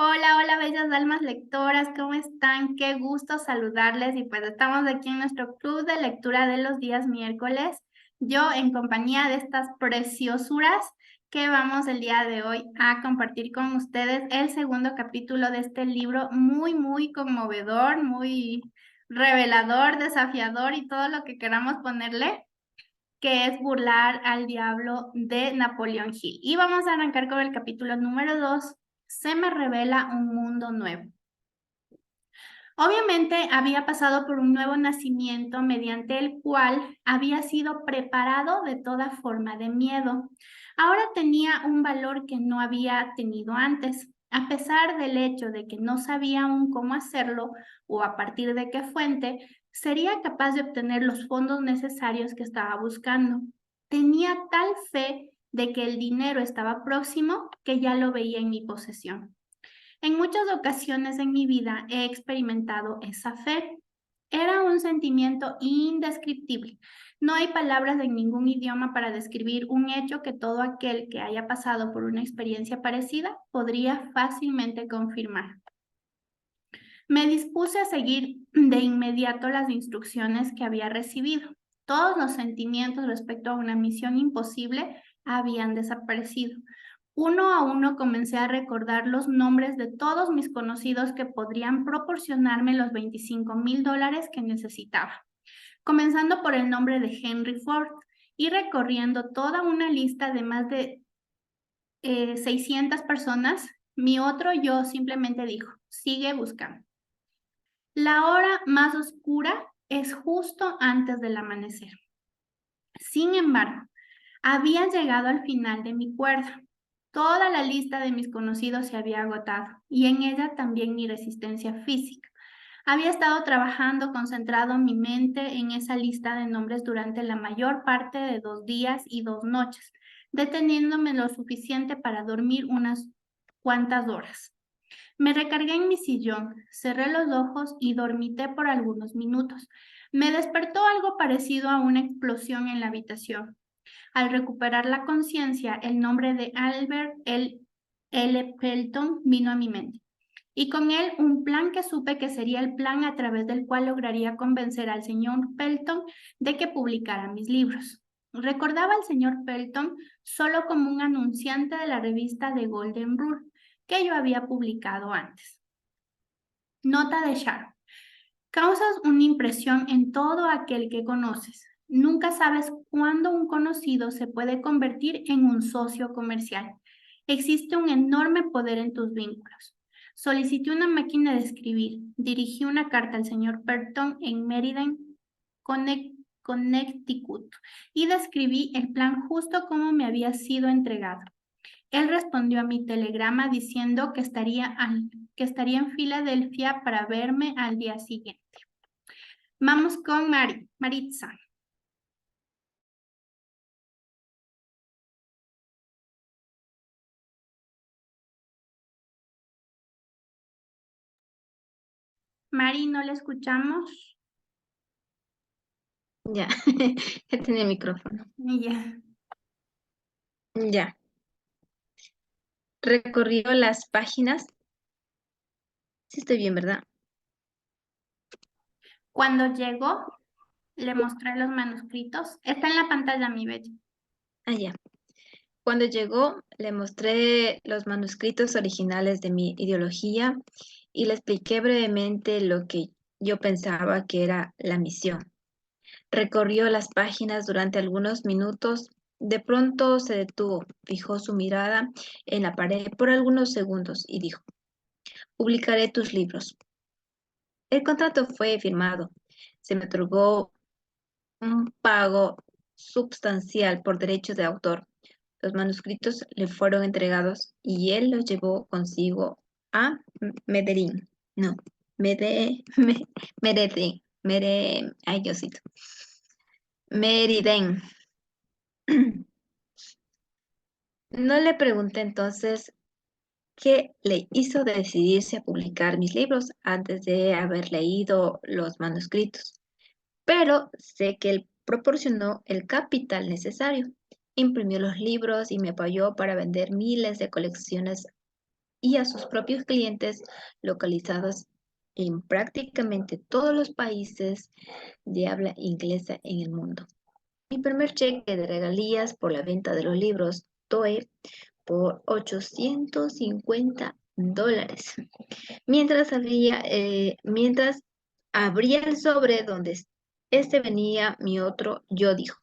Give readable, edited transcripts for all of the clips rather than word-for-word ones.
Hola, hola, bellas almas lectoras, ¿cómo están? Qué gusto saludarles y pues estamos aquí en nuestro club de lectura de los días miércoles. Yo en compañía de estas preciosuras que vamos el día de hoy a compartir con ustedes el segundo capítulo de este libro muy conmovedor, muy revelador, desafiador y todo lo que queramos ponerle, que es Burlar al Diablo de Napoleón Hill. Y vamos a arrancar con el capítulo número 2. Se me revela un mundo nuevo. Obviamente había pasado por un nuevo nacimiento mediante el cual había sido preparado de toda forma de miedo. Ahora tenía un valor que no había tenido antes. A pesar del hecho de que no sabía aún cómo hacerlo o a partir de qué fuente, sería capaz de obtener los fondos necesarios que estaba buscando. Tenía tal fe de que el dinero estaba próximo que ya lo veía en mi posesión. En muchas ocasiones en mi vida he experimentado esa fe. Era un sentimiento indescriptible. No hay palabras en ningún idioma para describir un hecho que todo aquel que haya pasado por una experiencia parecida podría fácilmente confirmar. Me dispuse a seguir de inmediato las instrucciones que había recibido. Todos los sentimientos respecto a una misión imposible habían desaparecido. Uno a uno comencé a recordar los nombres de todos mis conocidos que podrían proporcionarme los $25,000 que necesitaba, comenzando por el nombre de Henry Ford y recorriendo toda una lista de más de 600 personas. Mi otro yo simplemente dijo, sigue buscando. La hora más oscura es justo antes del amanecer. Sin embargo, había llegado al final de mi cuerda. Toda la lista de mis conocidos se había agotado y en ella también mi resistencia física. Había estado trabajando concentrado mi mente en esa lista de nombres durante la mayor parte de 2 días y 2 noches, deteniéndome lo suficiente para dormir unas cuantas horas. Me recargué en mi sillón, cerré los ojos y dormité por algunos minutos. Me despertó algo parecido a una explosión en la habitación. Al recuperar la conciencia, el nombre de Albert L. Pelton vino a mi mente. Y con él un plan que supe que sería el plan a través del cual lograría convencer al señor Pelton de que publicara mis libros. Recordaba al señor Pelton solo como un anunciante de la revista The Golden Rule que yo había publicado antes. Nota de Sharon. Causas una impresión en todo aquel que conoces. Nunca sabes cuándo un conocido se puede convertir en un socio comercial. Existe un enorme poder en tus vínculos. Solicité una máquina de escribir. Dirigí una carta al señor Burton en Meriden, Connecticut, y describí el plan justo como me había sido entregado. Él respondió a mi telegrama diciendo que estaría en Filadelfia para verme al día siguiente. Vamos con Maritza. Mari, no la escuchamos. Ya, ya tenía el micrófono. Ya. Ya, recorrió las páginas. Sí estoy bien, ¿verdad? Cuando llegó, le mostré los manuscritos. Está en la pantalla, mi bella. Ah, ya. Cuando llegó, le mostré los manuscritos originales de mi ideología y le expliqué brevemente lo que yo pensaba que era la misión. Recorrió las páginas durante algunos minutos. De pronto se detuvo, fijó su mirada en la pared por algunos segundos y dijo, publicaré tus libros. El contrato fue firmado. Se me otorgó un pago substancial por derechos de autor. Los manuscritos le fueron entregados y él los llevó consigo a Medellín. No, Medellín, ay Diosito, Meriden. No le pregunté entonces qué le hizo decidirse a publicar mis libros antes de haber leído los manuscritos, pero sé que él proporcionó el capital necesario. Imprimió los libros y me apoyó para vender miles de colecciones y a sus propios clientes localizados en prácticamente todos los países de habla inglesa en el mundo. Mi primer cheque de regalías por la venta de los libros TOE por $850. Mientras abría el sobre donde este venía, mi otro yo dijo: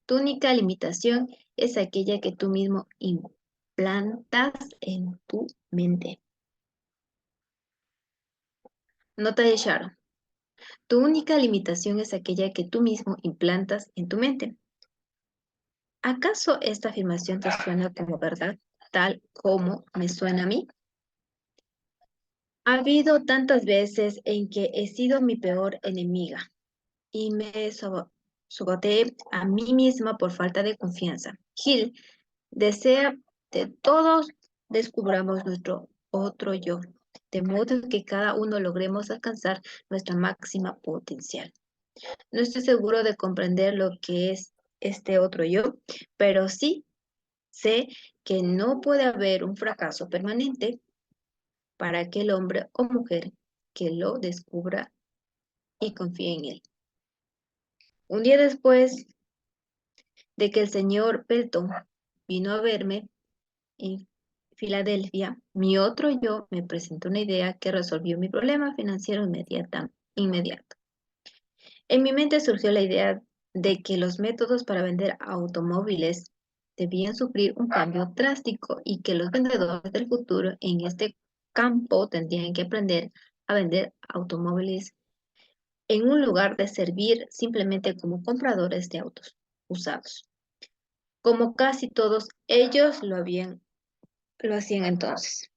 tu única limitación es aquella que tú mismo implantas en tu mente. Nota de Sharon. Tu única limitación es aquella que tú mismo implantas en tu mente. ¿Acaso esta afirmación te suena como verdad, tal como me suena a mí? Ha habido tantas veces en que he sido mi peor enemiga y me saboteé a mí misma por falta de confianza. Gil desea que todos descubramos nuestro otro yo, de modo que cada uno logremos alcanzar nuestra máxima potencial. No estoy seguro de comprender lo que es este otro yo, pero sí sé que no puede haber un fracaso permanente para aquel hombre o mujer que lo descubra y confíe en él. Un día después de que el señor Pelton vino a verme en Filadelfia, mi otro yo me presentó una idea que resolvió mi problema financiero inmediato. En mi mente surgió la idea de que los métodos para vender automóviles debían sufrir un cambio drástico y que los vendedores del futuro en este campo tendrían que aprender a vender automóviles en un lugar de servir simplemente como compradores de autos usados, como casi todos ellos lo hacían entonces.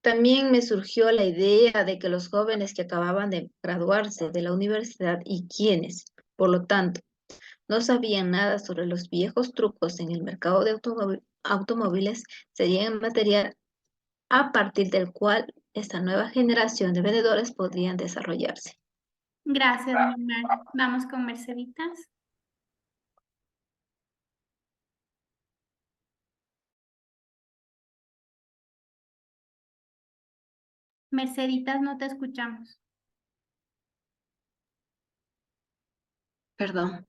También me surgió la idea de que los jóvenes que acababan de graduarse de la universidad y quienes, por lo tanto, no sabían nada sobre los viejos trucos en el mercado de automóviles, serían el material a partir del cual esta nueva generación de vendedores podrían desarrollarse. Gracias, Milmar. Vamos con Merceditas. Merceditas, no te escuchamos. Perdón.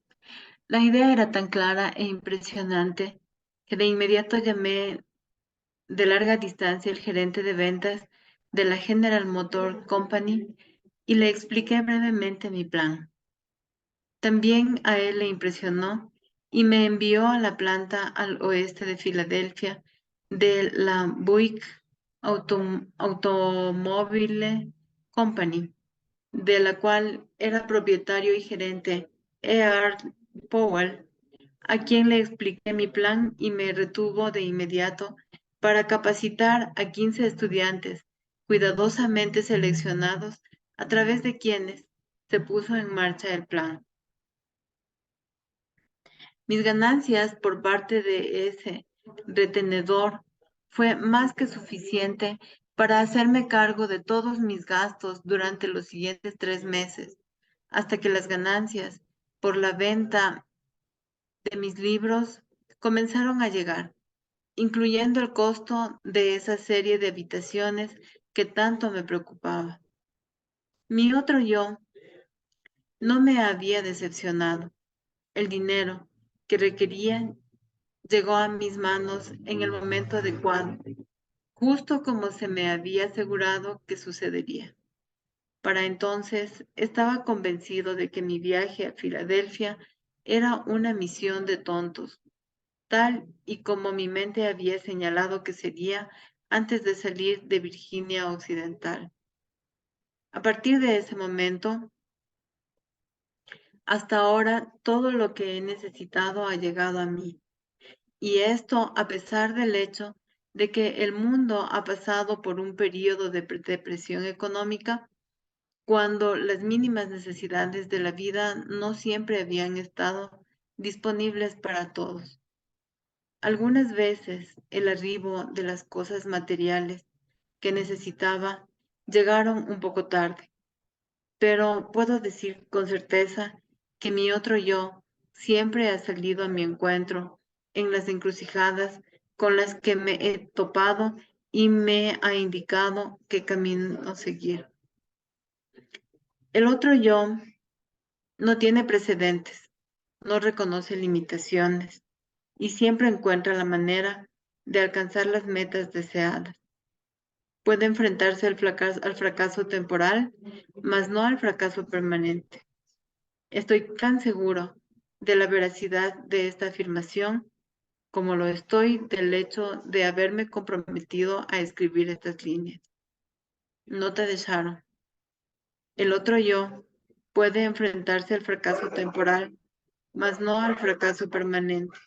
La idea era tan clara e impresionante que de inmediato llamé de larga distancia al gerente de ventas de la General Motor Company y le expliqué brevemente mi plan. También a él le impresionó y me envió a la planta al oeste de Filadelfia de la Buick Automobile Company, de la cual era propietario y gerente E.R. Powell, a quien le expliqué mi plan y me retuvo de inmediato para capacitar a 15 estudiantes cuidadosamente seleccionados a través de quienes se puso en marcha el plan. Mis ganancias por parte de ese retenedor fue más que suficiente para hacerme cargo de todos mis gastos durante los siguientes 3 meses, hasta que las ganancias por la venta de mis libros comenzaron a llegar, incluyendo el costo de esa serie de habitaciones que tanto me preocupaba. Mi otro yo no me había decepcionado. El dinero que requería llegó a mis manos en el momento adecuado, justo como se me había asegurado que sucedería. Para entonces estaba convencido de que mi viaje a Filadelfia era una misión de tontos, tal y como mi mente había señalado que sería antes de salir de Virginia Occidental. A partir de ese momento, hasta ahora, todo lo que he necesitado ha llegado a mí. Y esto a pesar del hecho de que el mundo ha pasado por un periodo de depresión económica, cuando las mínimas necesidades de la vida no siempre habían estado disponibles para todos. Algunas veces el arribo de las cosas materiales que necesitaba llegaron un poco tarde, pero puedo decir con certeza que mi otro yo siempre ha salido a mi encuentro en las encrucijadas con las que me he topado y me ha indicado qué camino seguir. El otro yo no tiene precedentes, no reconoce limitaciones y siempre encuentra la manera de alcanzar las metas deseadas. Puede enfrentarse al fracaso temporal, mas no al fracaso permanente. Estoy tan seguro de la veracidad de esta afirmación como lo estoy del hecho de haberme comprometido a escribir estas líneas. Nota de Sharon. El otro yo puede enfrentarse al fracaso temporal, mas no al fracaso permanente.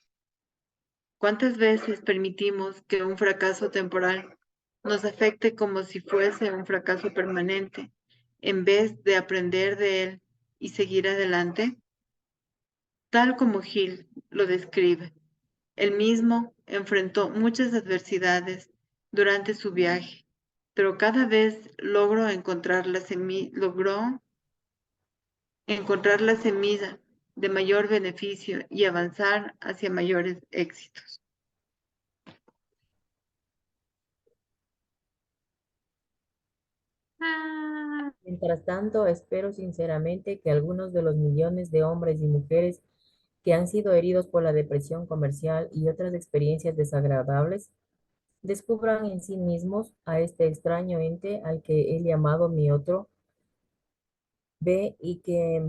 ¿Cuántas veces permitimos que un fracaso temporal nos afecte como si fuese un fracaso permanente, en vez de aprender de él y seguir adelante? Tal como Gil lo describe, él mismo enfrentó muchas adversidades durante su viaje, pero cada vez logró encontrar la semilla de mayor beneficio y avanzar hacia mayores éxitos. Ah, Mientras tanto, espero sinceramente que algunos de los millones de hombres y mujeres que han sido heridos por la depresión comercial y otras experiencias desagradables descubran en sí mismos a este extraño ente al que he llamado mi otro B y que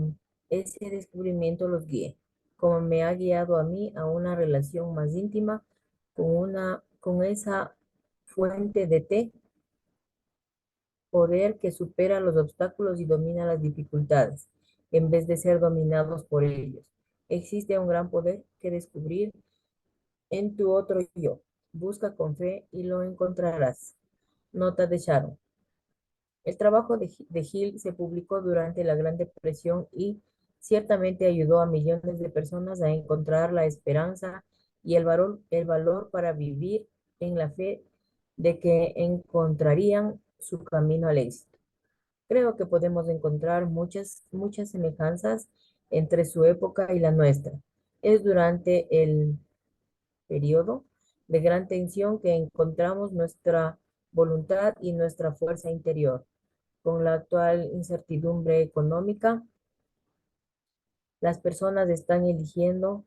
ese descubrimiento los guíe, como me ha guiado a mí a una relación más íntima con esa fuente de té, poder que supera los obstáculos y domina las dificultades, en vez de ser dominados por ellos. Existe un gran poder que descubrir en tu otro yo. Busca con fe y lo encontrarás. Nota de Sharon. El trabajo de Hill se publicó durante la Gran Depresión y ciertamente ayudó a millones de personas a encontrar la esperanza y el valor para vivir en la fe de que encontrarían su camino al éxito. Creo que podemos encontrar muchas semejanzas entre su época y la nuestra. Es durante el periodo de gran tensión que encontramos nuestra voluntad y nuestra fuerza interior. Con la actual incertidumbre económica, las personas están eligiendo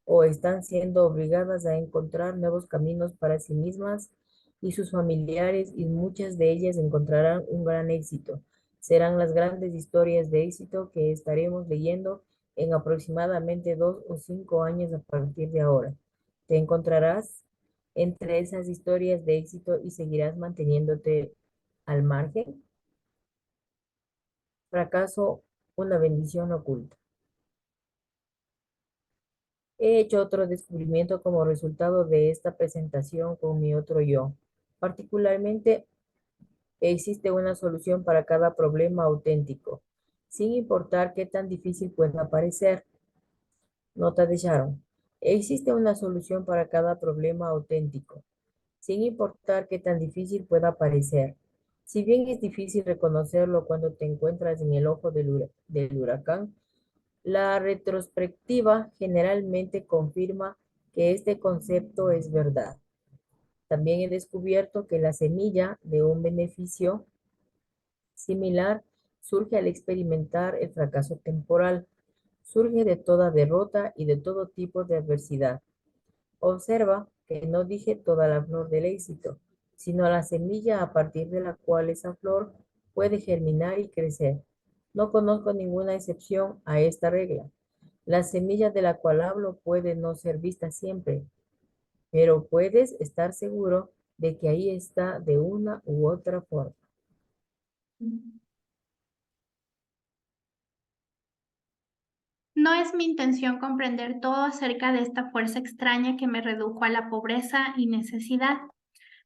o están siendo obligadas a encontrar nuevos caminos para sí mismas y sus familiares, y muchas de ellas encontrarán un gran éxito. Serán las grandes historias de éxito que estaremos leyendo en aproximadamente 2 o 5 años a partir de ahora. Te encontrarás entre esas historias de éxito y seguirás manteniéndote al margen. Fracaso, una bendición oculta. He hecho otro descubrimiento como resultado de esta presentación con mi otro yo. Particularmente, existe una solución para cada problema auténtico, sin importar qué tan difícil pueda parecer. Nota de Sharon. Existe una solución para cada problema auténtico, sin importar qué tan difícil pueda parecer. Si bien es difícil reconocerlo cuando te encuentras en el ojo del huracán, la retrospectiva generalmente confirma que este concepto es verdad. También he descubierto que la semilla de un beneficio similar surge al experimentar el fracaso temporal. Surge de toda derrota y de todo tipo de adversidad. Observa que no dije toda la flor del éxito, sino la semilla a partir de la cual esa flor puede germinar y crecer. No conozco ninguna excepción a esta regla. La semilla de la cual hablo puede no ser vista siempre, pero puedes estar seguro de que ahí está de una u otra forma. no es mi intención comprender todo acerca de esta fuerza extraña que me redujo a la pobreza y necesidad.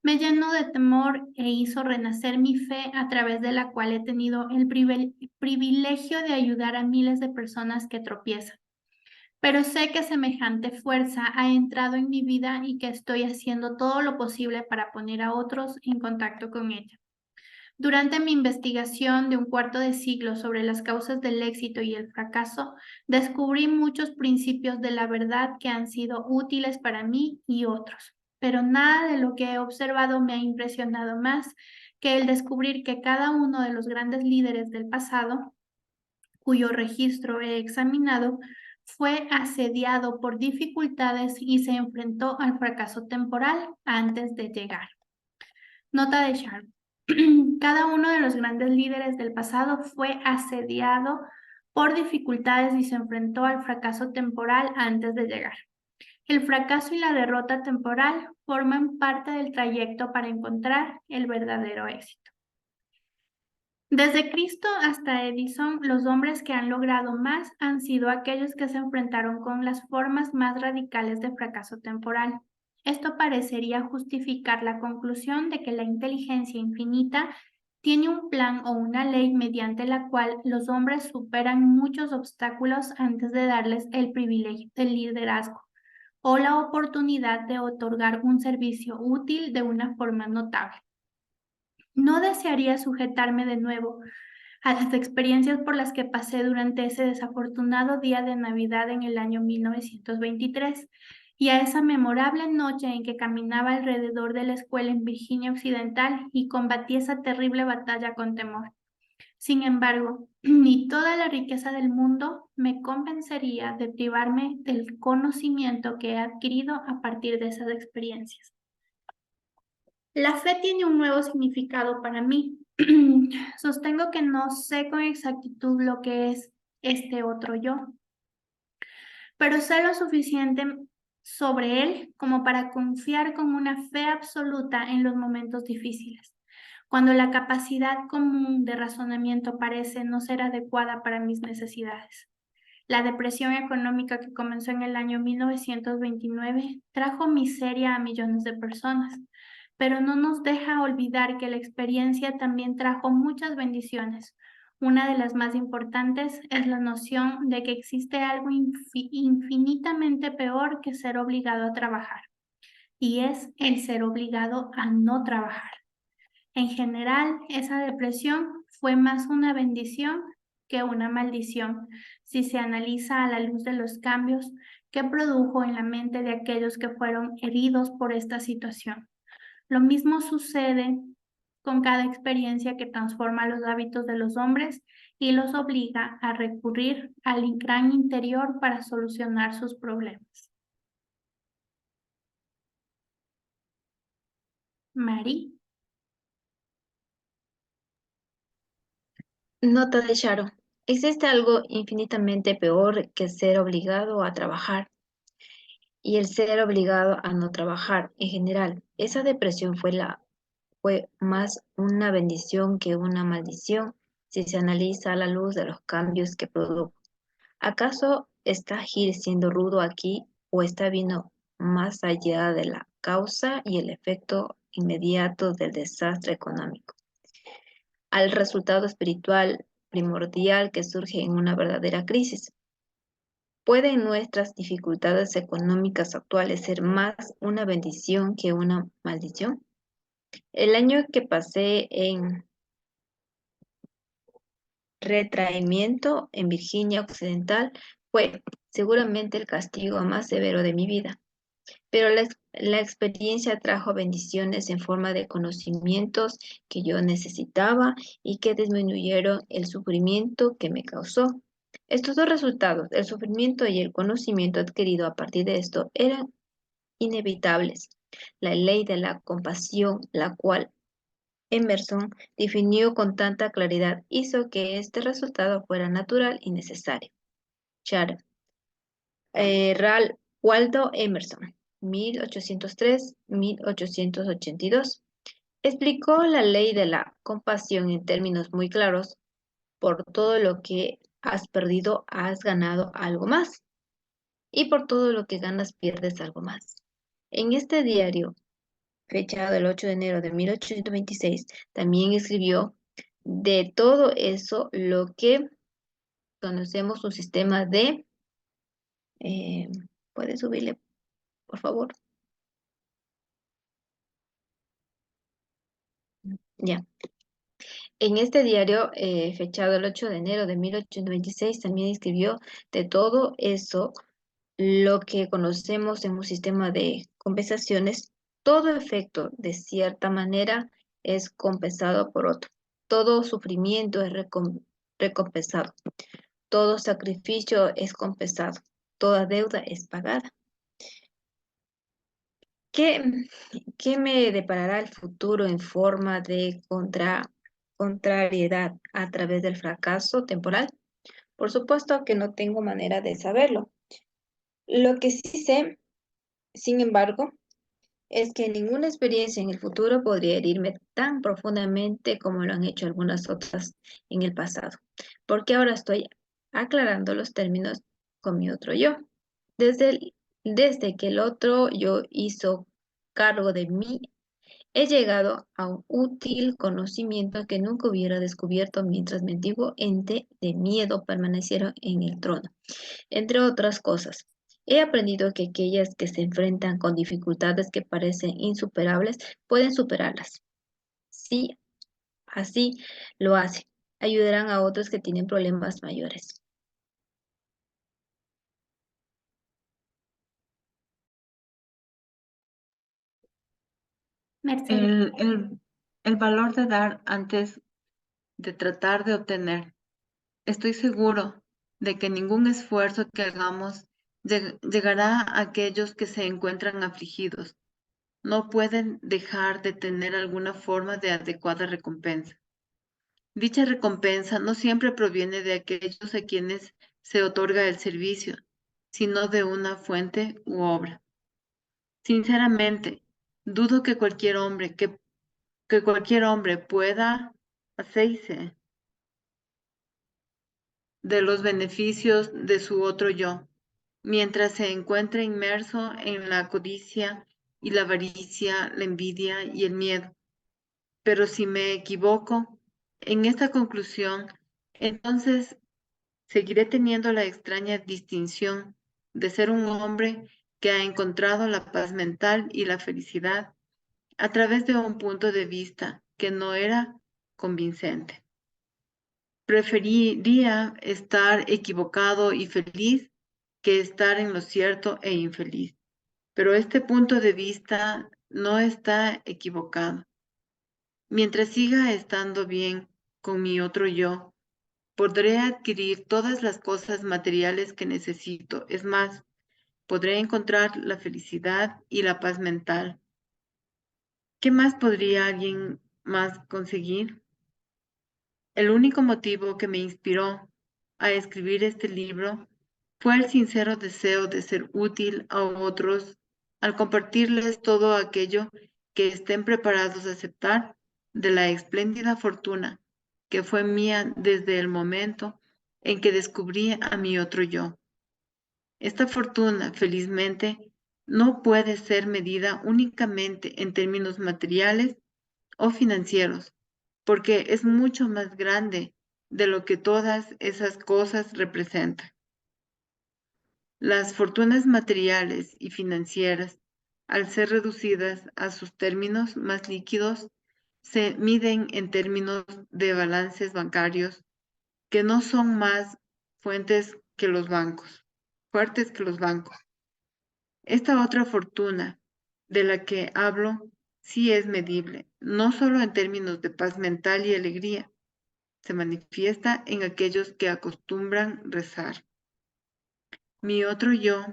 Me llenó de temor e hizo renacer mi fe, a través de la cual he tenido el privilegio de ayudar a miles de personas que tropiezan. Pero sé que semejante fuerza ha entrado en mi vida y que estoy haciendo todo lo posible para poner a otros en contacto con ella. Durante mi investigación de un cuarto de siglo sobre las causas del éxito y el fracaso, descubrí muchos principios de la verdad que han sido útiles para mí y otros. pero nada de lo que he observado me ha impresionado más que el descubrir que cada uno de los grandes líderes del pasado, cuyo registro he examinado, fue asediado por dificultades y se enfrentó al fracaso temporal antes de llegar. Nota de Sharp. Cada uno de los grandes líderes del pasado fue asediado por dificultades y se enfrentó al fracaso temporal antes de llegar. El fracaso y la derrota temporal forman parte del trayecto para encontrar el verdadero éxito. Desde Cristo hasta Edison, los hombres que han logrado más han sido aquellos que se enfrentaron con las formas más radicales de fracaso temporal. Esto parecería justificar la conclusión de que la inteligencia infinita tiene un plan o una ley mediante la cual los hombres superan muchos obstáculos antes de darles el privilegio del liderazgo o la oportunidad de otorgar un servicio útil de una forma notable. No desearía sujetarme de nuevo a las experiencias por las que pasé durante ese desafortunado día de Navidad en el año 1923 y a esa memorable noche en que caminaba alrededor de la escuela en Virginia Occidental y combatí esa terrible batalla con temor. Sin embargo, ni toda la riqueza del mundo me convencería de privarme del conocimiento que he adquirido a partir de esas experiencias. La fe tiene un nuevo significado para mí. Sostengo que no sé con exactitud lo que es este otro yo, pero sé lo suficiente sobre él como para confiar con una fe absoluta en los momentos difíciles, cuando la capacidad común de razonamiento parece no ser adecuada para mis necesidades. La depresión económica que comenzó en el año 1929 trajo miseria a millones de personas, pero no nos deja olvidar que la experiencia también trajo muchas bendiciones. Una de las más importantes es la noción de que existe algo infinitamente peor que ser obligado a trabajar, y es el ser obligado a no trabajar. En general, esa depresión fue más una bendición que una maldición, si se analiza a la luz de los cambios que produjo en la mente de aquellos que fueron heridos por esta situación. Lo mismo sucede con cada experiencia que transforma los hábitos de los hombres y los obliga a recurrir al gran interior para solucionar sus problemas. Mari. Nota de Sharon. Existe algo infinitamente peor que ser obligado a trabajar y el ser obligado a no trabajar en general. Esa depresión fue más una bendición que una maldición si se analiza a la luz de los cambios que produjo. ¿Acaso está Gil siendo rudo aquí o está viendo más allá de la causa y el efecto inmediato del desastre económico al resultado espiritual primordial que surge en una verdadera crisis? ¿Pueden nuestras dificultades económicas actuales ser más una bendición que una maldición? El año que pasé en retraimiento en Virginia Occidental fue seguramente el castigo más severo de mi vida, pero la experiencia trajo bendiciones en forma de conocimientos que yo necesitaba y que disminuyeron el sufrimiento que me causó. Estos dos resultados, el sufrimiento y el conocimiento adquirido a partir de esto, eran inevitables. La ley de la compasión, la cual Emerson definió con tanta claridad, hizo que este resultado fuera natural y necesario. Ralph Waldo Emerson, 1803-1882, explicó la ley de la compasión en términos muy claros. Por todo lo que has perdido, has ganado algo más. Y por todo lo que ganas, pierdes algo más. En este diario, fechado el 8 de enero de 1826, también escribió de todo eso lo que conocemos un sistema de... ¿puedes subirle, por favor? Ya. En este diario, fechado el 8 de enero de 1826, también escribió de todo eso lo que conocemos en un sistema de compensaciones Todo efecto, de cierta manera, es compensado por otro. Todo sufrimiento es recompensado. Todo sacrificio es compensado. Toda deuda es pagada. ¿Qué, qué me deparará el futuro en forma de contrariedad a través del fracaso temporal? Por supuesto que no tengo manera de saberlo. Lo que sí sé, sin embargo, es que ninguna experiencia en el futuro podría herirme tan profundamente como lo han hecho algunas otras en el pasado, porque ahora estoy aclarando los términos con mi otro yo. Desde que el otro yo hizo cargo de mí, he llegado a un útil conocimiento que nunca hubiera descubierto mientras mi antiguo ente de miedo permaneciera en el trono. Entre otras cosas, he aprendido que aquellas que se enfrentan con dificultades que parecen insuperables pueden superarlas. Si así lo hacen, ayudarán a otros que tienen problemas mayores. Mercedes. El valor de dar antes de tratar de obtener. Estoy seguro de que ningún esfuerzo que hagamos llegará a aquellos que se encuentran afligidos. No pueden dejar de tener alguna forma de adecuada recompensa. Dicha recompensa no siempre proviene de aquellos a quienes se otorga el servicio, sino de una fuente u obra. Sinceramente, dudo que cualquier hombre pueda hacerse de los beneficios de su otro yo, mientras se encuentra inmerso en la codicia y la avaricia, la envidia y el miedo. Pero si me equivoco en esta conclusión, entonces seguiré teniendo la extraña distinción de ser un hombre que ha encontrado la paz mental y la felicidad a través de un punto de vista que no era convincente. Preferiría estar equivocado y feliz que estar en lo cierto e infeliz. Pero este punto de vista no está equivocado. Mientras siga estando bien con mi otro yo, podré adquirir todas las cosas materiales que necesito. Es más, podré encontrar la felicidad y la paz mental. ¿Qué más podría alguien más conseguir? El único motivo que me inspiró a escribir este libro fue el sincero deseo de ser útil a otros al compartirles todo aquello que estén preparados a aceptar de la espléndida fortuna que fue mía desde el momento en que descubrí a mi otro yo. Esta fortuna, felizmente, no puede ser medida únicamente en términos materiales o financieros, porque es mucho más grande de lo que todas esas cosas representan. Las fortunas materiales y financieras, al ser reducidas a sus términos más líquidos, se miden en términos de balances bancarios que no son más fuentes que los bancos, fuertes que los bancos. Esta otra fortuna de la que hablo sí es medible, no solo en términos de paz mental y alegría, se manifiesta en aquellos que acostumbran rezar. Mi otro yo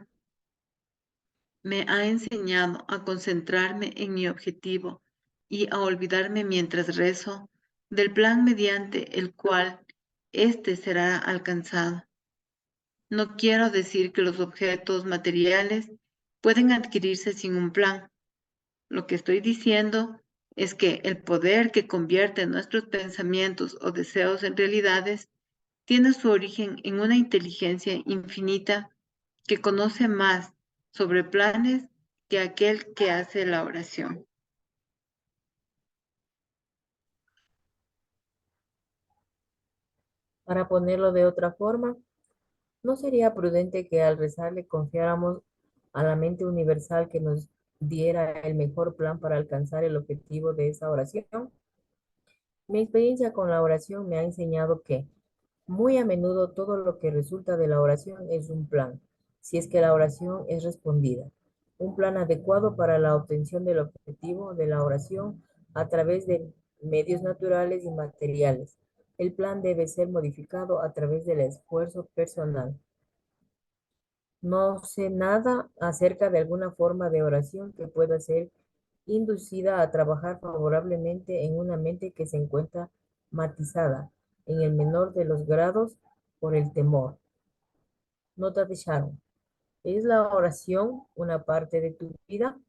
me ha enseñado a concentrarme en mi objetivo y a olvidarme mientras rezo del plan mediante el cual éste será alcanzado. No quiero decir que los objetos materiales pueden adquirirse sin un plan. Lo que estoy diciendo es que el poder que convierte nuestros pensamientos o deseos en realidades tiene su origen en una inteligencia infinita que conoce más sobre planes que aquel que hace la oración. Para ponerlo de otra forma, ¿no sería prudente que al rezar le confiáramos a la mente universal que nos diera el mejor plan para alcanzar el objetivo de esa oración? Mi experiencia con la oración me ha enseñado que muy a menudo todo lo que resulta de la oración es un plan, si es que la oración es respondida. un plan adecuado para la obtención del objetivo de la oración a través de medios naturales y materiales. El plan debe ser modificado a través del esfuerzo personal. No sé nada acerca de alguna forma de oración que pueda ser inducida a trabajar favorablemente en una mente que se encuentra matizada en el menor de los grados por el temor. Nota de Sharon. ¿Es la oración una parte de tu vida?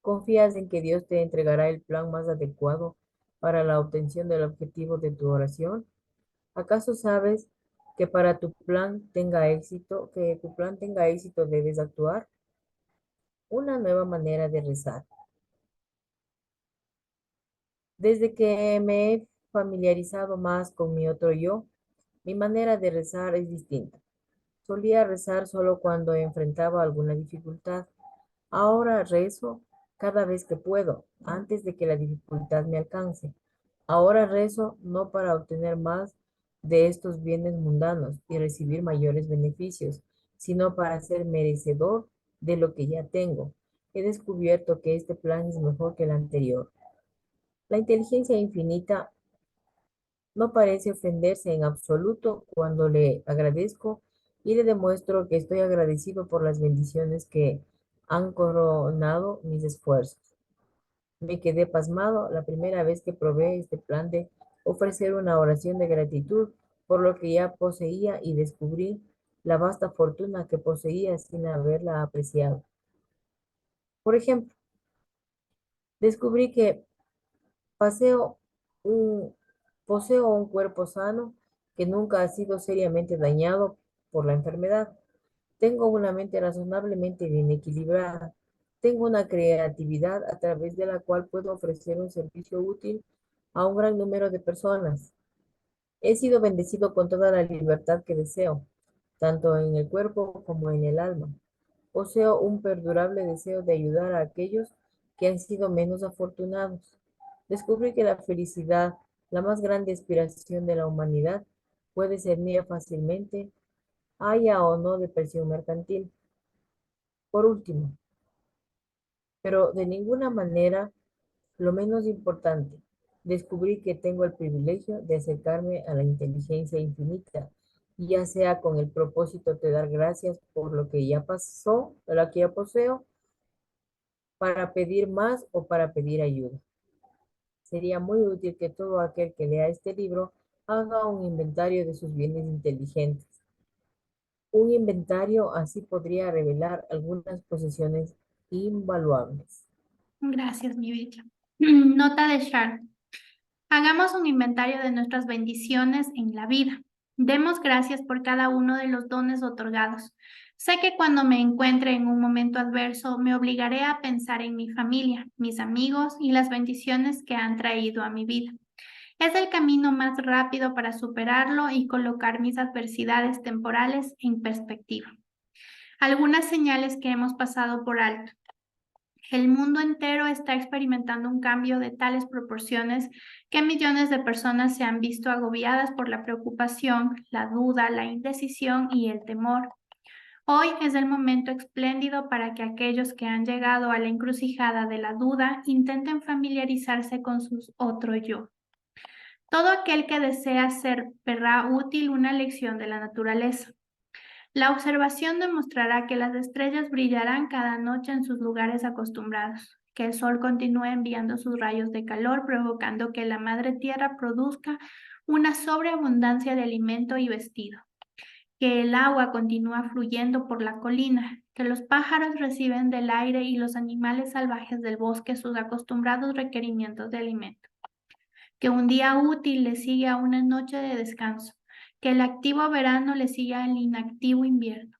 ¿Confías en que Dios te entregará el plan más adecuado para la obtención del objetivo de tu oración? ¿Acaso sabes que para que tu plan tenga éxito debes actuar? Una nueva manera de rezar. Desde que me he familiarizado más con mi otro yo, mi manera de rezar es distinta. Solía rezar solo cuando enfrentaba alguna dificultad. Ahora rezo cada vez que puedo, antes de que la dificultad me alcance. Ahora rezo no para obtener más de estos bienes mundanos y recibir mayores beneficios, sino para ser merecedor de lo que ya tengo. He descubierto que este plan es mejor que el anterior. La inteligencia infinita no parece ofenderse en absoluto cuando le agradezco y le demuestro que estoy agradecido por las bendiciones que han coronado mis esfuerzos. Me quedé pasmado la primera vez que probé este plan de ofrecer una oración de gratitud por lo que ya poseía y descubrí la vasta fortuna que poseía sin haberla apreciado. Por ejemplo, descubrí que paseo un, poseo un cuerpo sano que nunca ha sido seriamente dañado por la enfermedad. Tengo una mente razonablemente bien equilibrada. Tengo una creatividad a través de la cual puedo ofrecer un servicio útil a un gran número de personas. He sido bendecido con toda la libertad que deseo, tanto en el cuerpo como en el alma. Poseo un perdurable deseo de ayudar a aquellos que han sido menos afortunados. Descubrí que la felicidad, la más grande aspiración de la humanidad, puede ser mía fácilmente, haya o no depresión mercantil. Por último, pero de ninguna manera lo menos importante, descubrí que tengo el privilegio de acercarme a la inteligencia infinita, ya sea con el propósito de dar gracias por lo que ya pasó, lo que ya poseo, para pedir más o para pedir ayuda. Sería muy útil que todo aquel que lea este libro haga un inventario de sus bienes inteligentes. Un inventario así podría revelar algunas posesiones invaluables. Gracias, mi bella. Nota de Sharon. Hagamos un inventario de nuestras bendiciones en la vida. Demos gracias por cada uno de los dones otorgados. Sé que cuando me encuentre en un momento adverso, me obligaré a pensar en mi familia, mis amigos y las bendiciones que han traído a mi vida. Es el camino más rápido para superarlo y colocar mis adversidades temporales en perspectiva. Algunas señales que hemos pasado por alto. El mundo entero está experimentando un cambio de tales proporciones que millones de personas se han visto agobiadas por la preocupación, la duda, la indecisión y el temor. Hoy es el momento espléndido para que aquellos que han llegado a la encrucijada de la duda intenten familiarizarse con su otro yo. Todo aquel que desea ser verá útil una lección de la naturaleza. La observación demostrará que las estrellas brillarán cada noche en sus lugares acostumbrados, que el sol continúa enviando sus rayos de calor, provocando que la madre tierra produzca una sobreabundancia de alimento y vestido, que el agua continúa fluyendo por la colina, que los pájaros reciben del aire y los animales salvajes del bosque sus acostumbrados requerimientos de alimento, que un día útil le sigue a una noche de descanso, que el activo verano le sigue al inactivo invierno,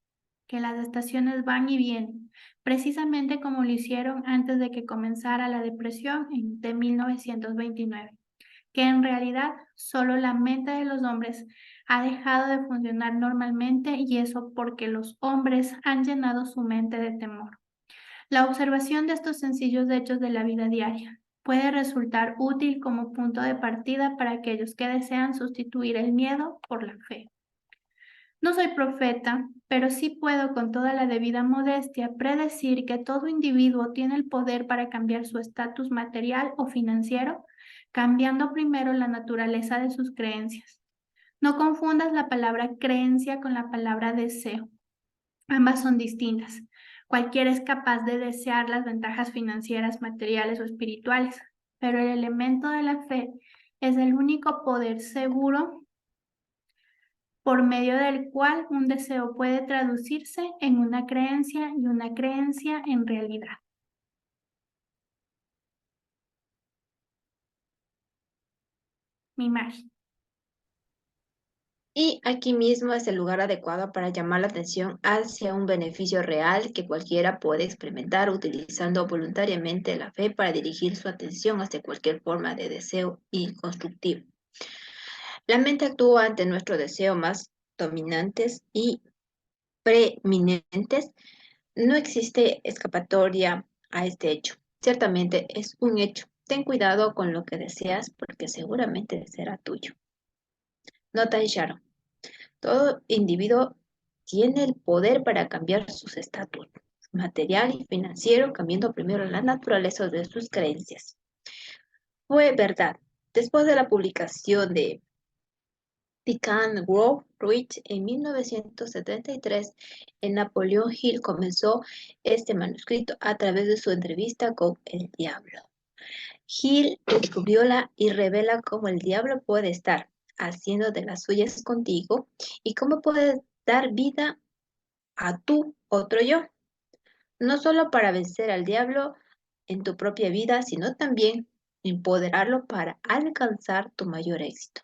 que las estaciones van y vienen, precisamente como lo hicieron antes de que comenzara la depresión de 1929, que en realidad solo la mente de los hombres ha dejado de funcionar normalmente y eso porque los hombres han llenado su mente de temor. La observación de estos sencillos hechos de la vida diaria puede resultar útil como punto de partida para aquellos que desean sustituir el miedo por la fe. No soy profeta, pero pero sí puedo con toda la debida modestia predecir que todo individuo tiene el poder para cambiar su estatus material o financiero, cambiando primero la naturaleza de sus creencias. No confundas la palabra creencia con la palabra deseo. Ambas son distintas. Cualquiera es capaz de desear las ventajas financieras, materiales o espirituales, pero el elemento de la fe es el único poder seguro por medio del cual un deseo puede traducirse en una creencia y una creencia en realidad. Mi imagen. Y aquí mismo es el lugar adecuado para llamar la atención hacia un beneficio real que cualquiera puede experimentar utilizando voluntariamente la fe para dirigir su atención hacia cualquier forma de deseo y constructivo. La mente actúa ante nuestros deseos más dominantes y preeminentes. No existe escapatoria a este hecho. Ciertamente es un hecho. Ten cuidado con lo que deseas porque seguramente será tuyo. Nota de Sharon. Todo individuo tiene el poder para cambiar sus estatus material y financiero, cambiando primero la naturaleza de sus creencias. Fue verdad. Después de la publicación de Think and Grow Rich en 1973, Napoleon Hill comenzó este manuscrito a través de su entrevista con el diablo. Hill descubrióla y revela cómo el diablo puede estar haciendo de las suyas contigo y cómo puede dar vida a tu otro yo, no solo para vencer al diablo en tu propia vida, sino también empoderarlo para alcanzar tu mayor éxito.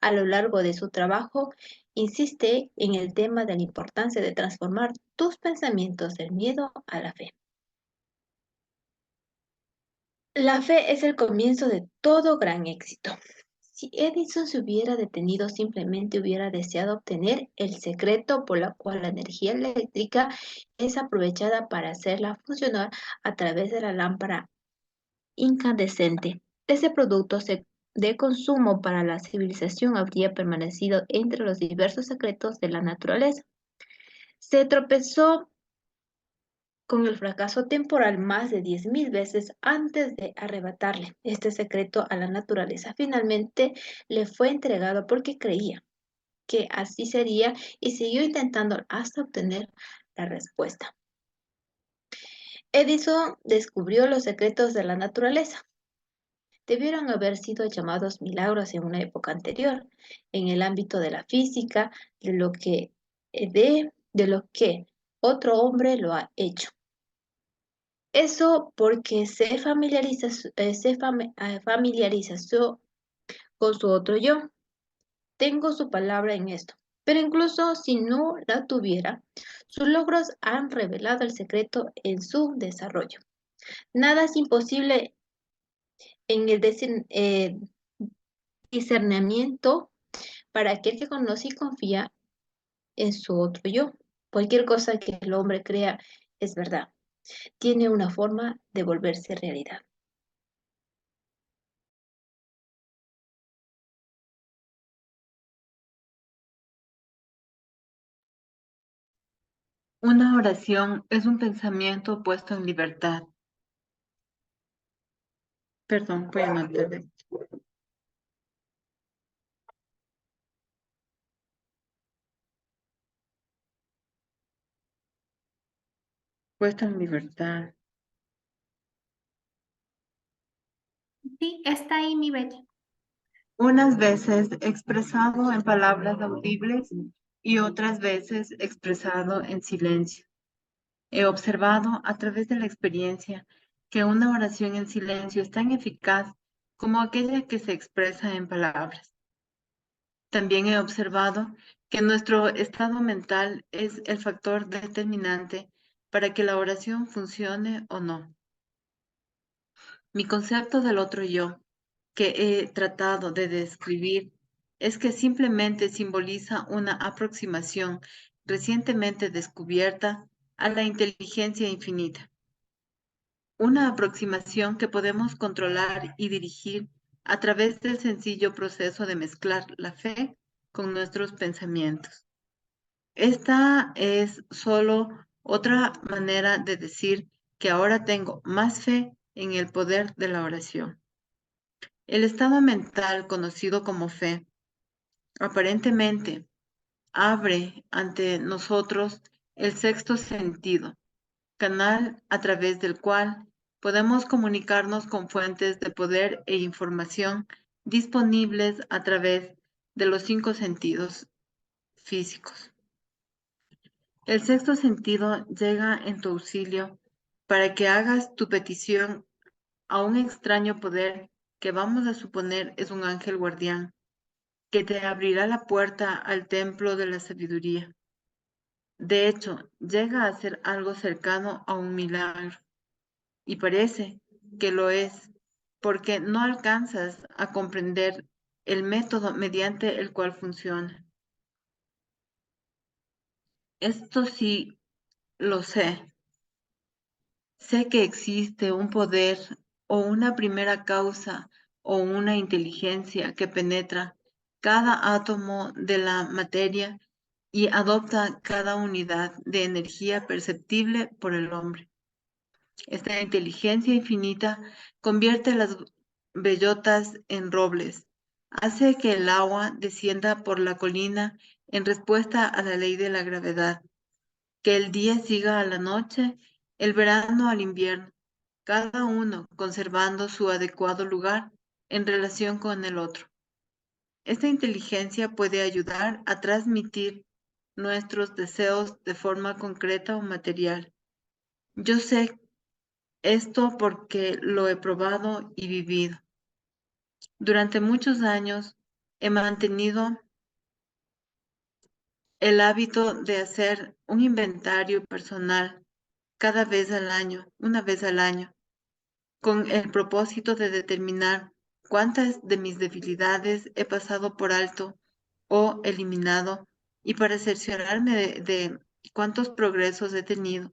A lo largo de su trabajo, insiste en el tema de la importancia de transformar tus pensamientos del miedo a la fe. La fe es el comienzo de todo gran éxito. Si Edison se hubiera detenido, simplemente hubiera deseado obtener el secreto por la cual la energía eléctrica es aprovechada para hacerla funcionar a través de la lámpara incandescente. Ese producto de consumo para la civilización habría permanecido entre los diversos secretos de la naturaleza. Se tropezó con el fracaso temporal más de 10.000 veces antes de arrebatarle este secreto a la naturaleza. Finalmente le fue entregado porque creía que así sería y siguió intentando hasta obtener la respuesta. Edison descubrió los secretos de la naturaleza. Debieron haber sido llamados milagros en una época anterior, en el ámbito de la física, de lo que otro hombre lo ha hecho. Eso porque familiariza con su otro yo. Tengo su palabra en esto. Pero incluso si no la tuviera, sus logros han revelado el secreto en su desarrollo. Nada es imposible en el discernimiento para aquel que conoce y confía en su otro yo. Cualquier cosa que el hombre crea es verdad. Tiene una forma de volverse realidad. Una oración es un pensamiento puesto en libertad. Perdón, voy a anotar esto. Puesto en libertad. Sí, está ahí mi bella. Unas veces expresado en palabras audibles y otras veces expresado en silencio. He observado a través de la experiencia que una oración en silencio es tan eficaz como aquella que se expresa en palabras. También he observado que nuestro estado mental es el factor determinante para que la oración funcione o no. Mi concepto del otro yo, que he tratado de describir, es que simplemente simboliza una aproximación recientemente descubierta a la inteligencia infinita. Una aproximación que podemos controlar y dirigir a través del sencillo proceso de mezclar la fe con nuestros pensamientos. Esta es solo otra manera de decir que ahora tengo más fe en el poder de la oración. El estado mental conocido como fe, aparentemente, abre ante nosotros el sexto sentido, canal a través del cual podemos comunicarnos con fuentes de poder e información disponibles a través de los 5 sentidos físicos. El sexto sentido llega en tu auxilio para que hagas tu petición a un extraño poder que vamos a suponer es un ángel guardián, que te abrirá la puerta al templo de la sabiduría. De hecho, llega a ser algo cercano a un milagro, y parece que lo es, porque no alcanzas a comprender el método mediante el cual funciona. Esto sí lo sé. Sé que existe un poder o una primera causa o una inteligencia que penetra cada átomo de la materia y adopta cada unidad de energía perceptible por el hombre. Esta inteligencia infinita convierte las bellotas en robles, hace que el agua descienda por la colina en respuesta a la ley de la gravedad, que el día siga a la noche, el verano al invierno, cada uno conservando su adecuado lugar en relación con el otro. Esta inteligencia puede ayudar a transmitir nuestros deseos de forma concreta o material. Yo sé esto porque lo he probado y vivido. Durante muchos años he mantenido el hábito de hacer un inventario personal una vez al año, con el propósito de determinar cuántas de mis debilidades he pasado por alto o eliminado y para cerciorarme de cuántos progresos he tenido,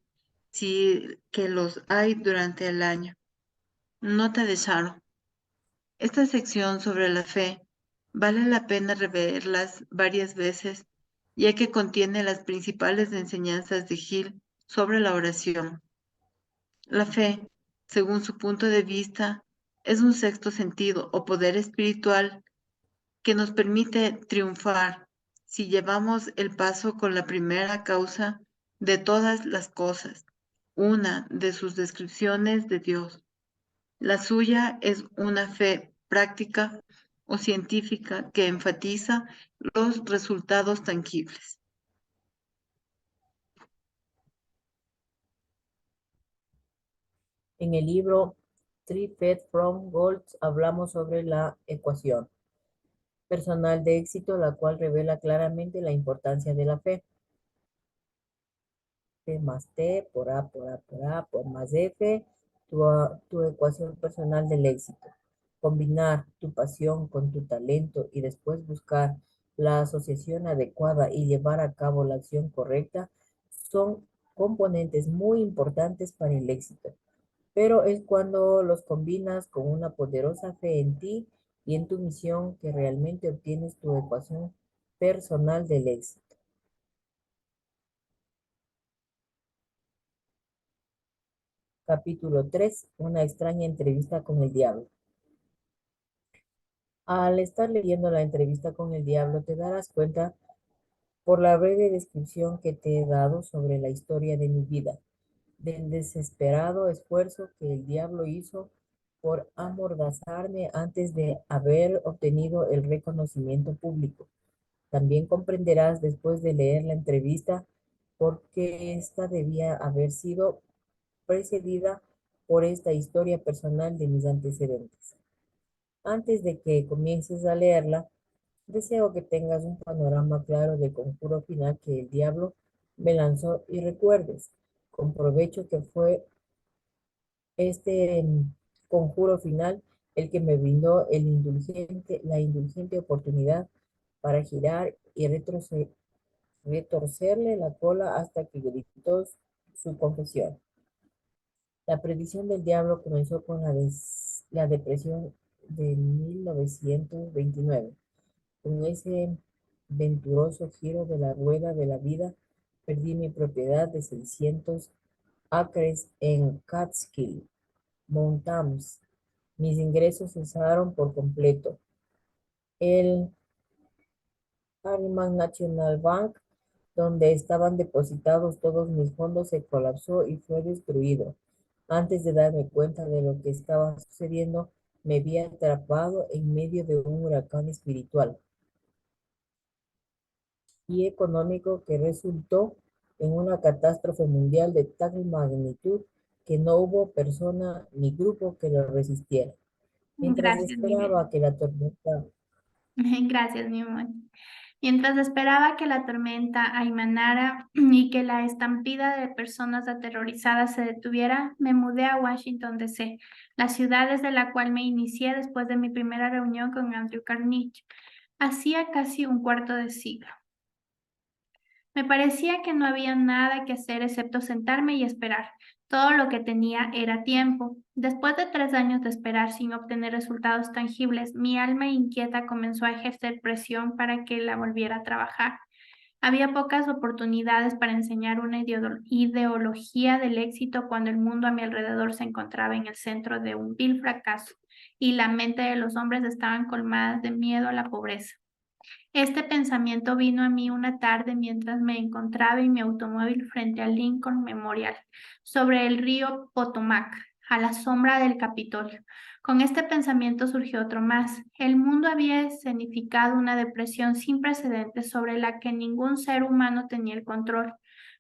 si que los hay durante el año. Nota de Sharon. Esta sección sobre la fe vale la pena reverlas varias veces, ya que contiene las principales enseñanzas de Gil sobre la oración. La fe, según su punto de vista, es un sexto sentido o poder espiritual que nos permite triunfar si llevamos el paso con la primera causa de todas las cosas, una de sus descripciones de Dios. La suya es una fe práctica o científica que enfatiza los resultados tangibles. En el libro Three Feet from Gold hablamos sobre la ecuación personal de éxito, la cual revela claramente la importancia de la fe. P más T por A por A por A por más F, tu ecuación personal del éxito. Combinar tu pasión con tu talento y después buscar la asociación adecuada y llevar a cabo la acción correcta son componentes muy importantes para el éxito. Pero es cuando los combinas con una poderosa fe en ti y en tu misión que realmente obtienes tu ecuación personal del éxito. Capítulo 3. Una extraña entrevista con el diablo. Al estar leyendo la entrevista con el diablo, te darás cuenta por la breve descripción que te he dado sobre la historia de mi vida, del desesperado esfuerzo que el diablo hizo por amordazarme antes de haber obtenido el reconocimiento público. También comprenderás después de leer la entrevista por qué esta debía haber sido precedida por esta historia personal de mis antecedentes. Antes de que comiences a leerla, deseo que tengas un panorama claro del conjuro final que el diablo me lanzó y recuerdes con provecho que fue este conjuro final el que me brindó la indulgente oportunidad para girar y retorcerle la cola hasta que gritó su confesión. La predicción del diablo comenzó con la depresión de 1929. Con ese venturoso giro de la rueda de la vida, perdí mi propiedad de 600 acres en Catskill Mountains. Mis ingresos cesaron por completo. El Harriman National Bank, donde estaban depositados todos mis fondos, se colapsó y fue destruido. Antes de darme cuenta de lo que estaba sucediendo, me vi atrapado en medio de un huracán espiritual y económico que resultó en una catástrofe mundial de tal magnitud que no hubo persona ni grupo que lo resistiera. Mientras Gracias, mi vida. esperaba que la tormenta Gracias, mi amor. Mientras esperaba que la tormenta aymanara y que la estampida de personas aterrorizadas se detuviera, me mudé a Washington, D.C., la ciudad desde la cual me inicié después de mi primera reunión con Andrew Carnegie, hacía casi un cuarto de siglo. Me parecía que no había nada que hacer excepto sentarme y esperar. Todo lo que tenía era tiempo. Después de 3 años de esperar sin obtener resultados tangibles, mi alma inquieta comenzó a ejercer presión para que la volviera a trabajar. Había pocas oportunidades para enseñar una ideología del éxito cuando el mundo a mi alrededor se encontraba en el centro de un vil fracaso y la mente de los hombres estaban colmadas de miedo a la pobreza. Este pensamiento vino a mí una tarde mientras me encontraba en mi automóvil frente al Lincoln Memorial, sobre el río Potomac, a la sombra del Capitolio. Con este pensamiento surgió otro más. El mundo había escenificado una depresión sin precedentes sobre la que ningún ser humano tenía el control.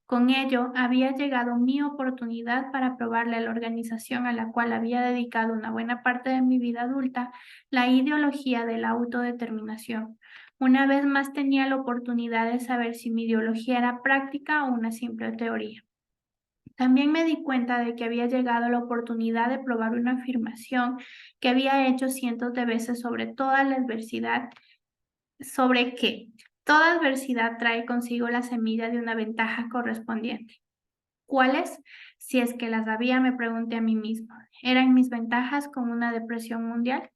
Con ello, había llegado mi oportunidad para probarle a la organización a la cual había dedicado una buena parte de mi vida adulta la ideología de la autodeterminación. Una vez más tenía la oportunidad de saber si mi ideología era práctica o una simple teoría. También me di cuenta de que había llegado la oportunidad de probar una afirmación que había hecho cientos de veces sobre toda la adversidad, sobre que toda adversidad trae consigo la semilla de una ventaja correspondiente. ¿Cuáles? Si es que las había, me pregunté a mí mismo. ¿Eran mis ventajas con una depresión mundial?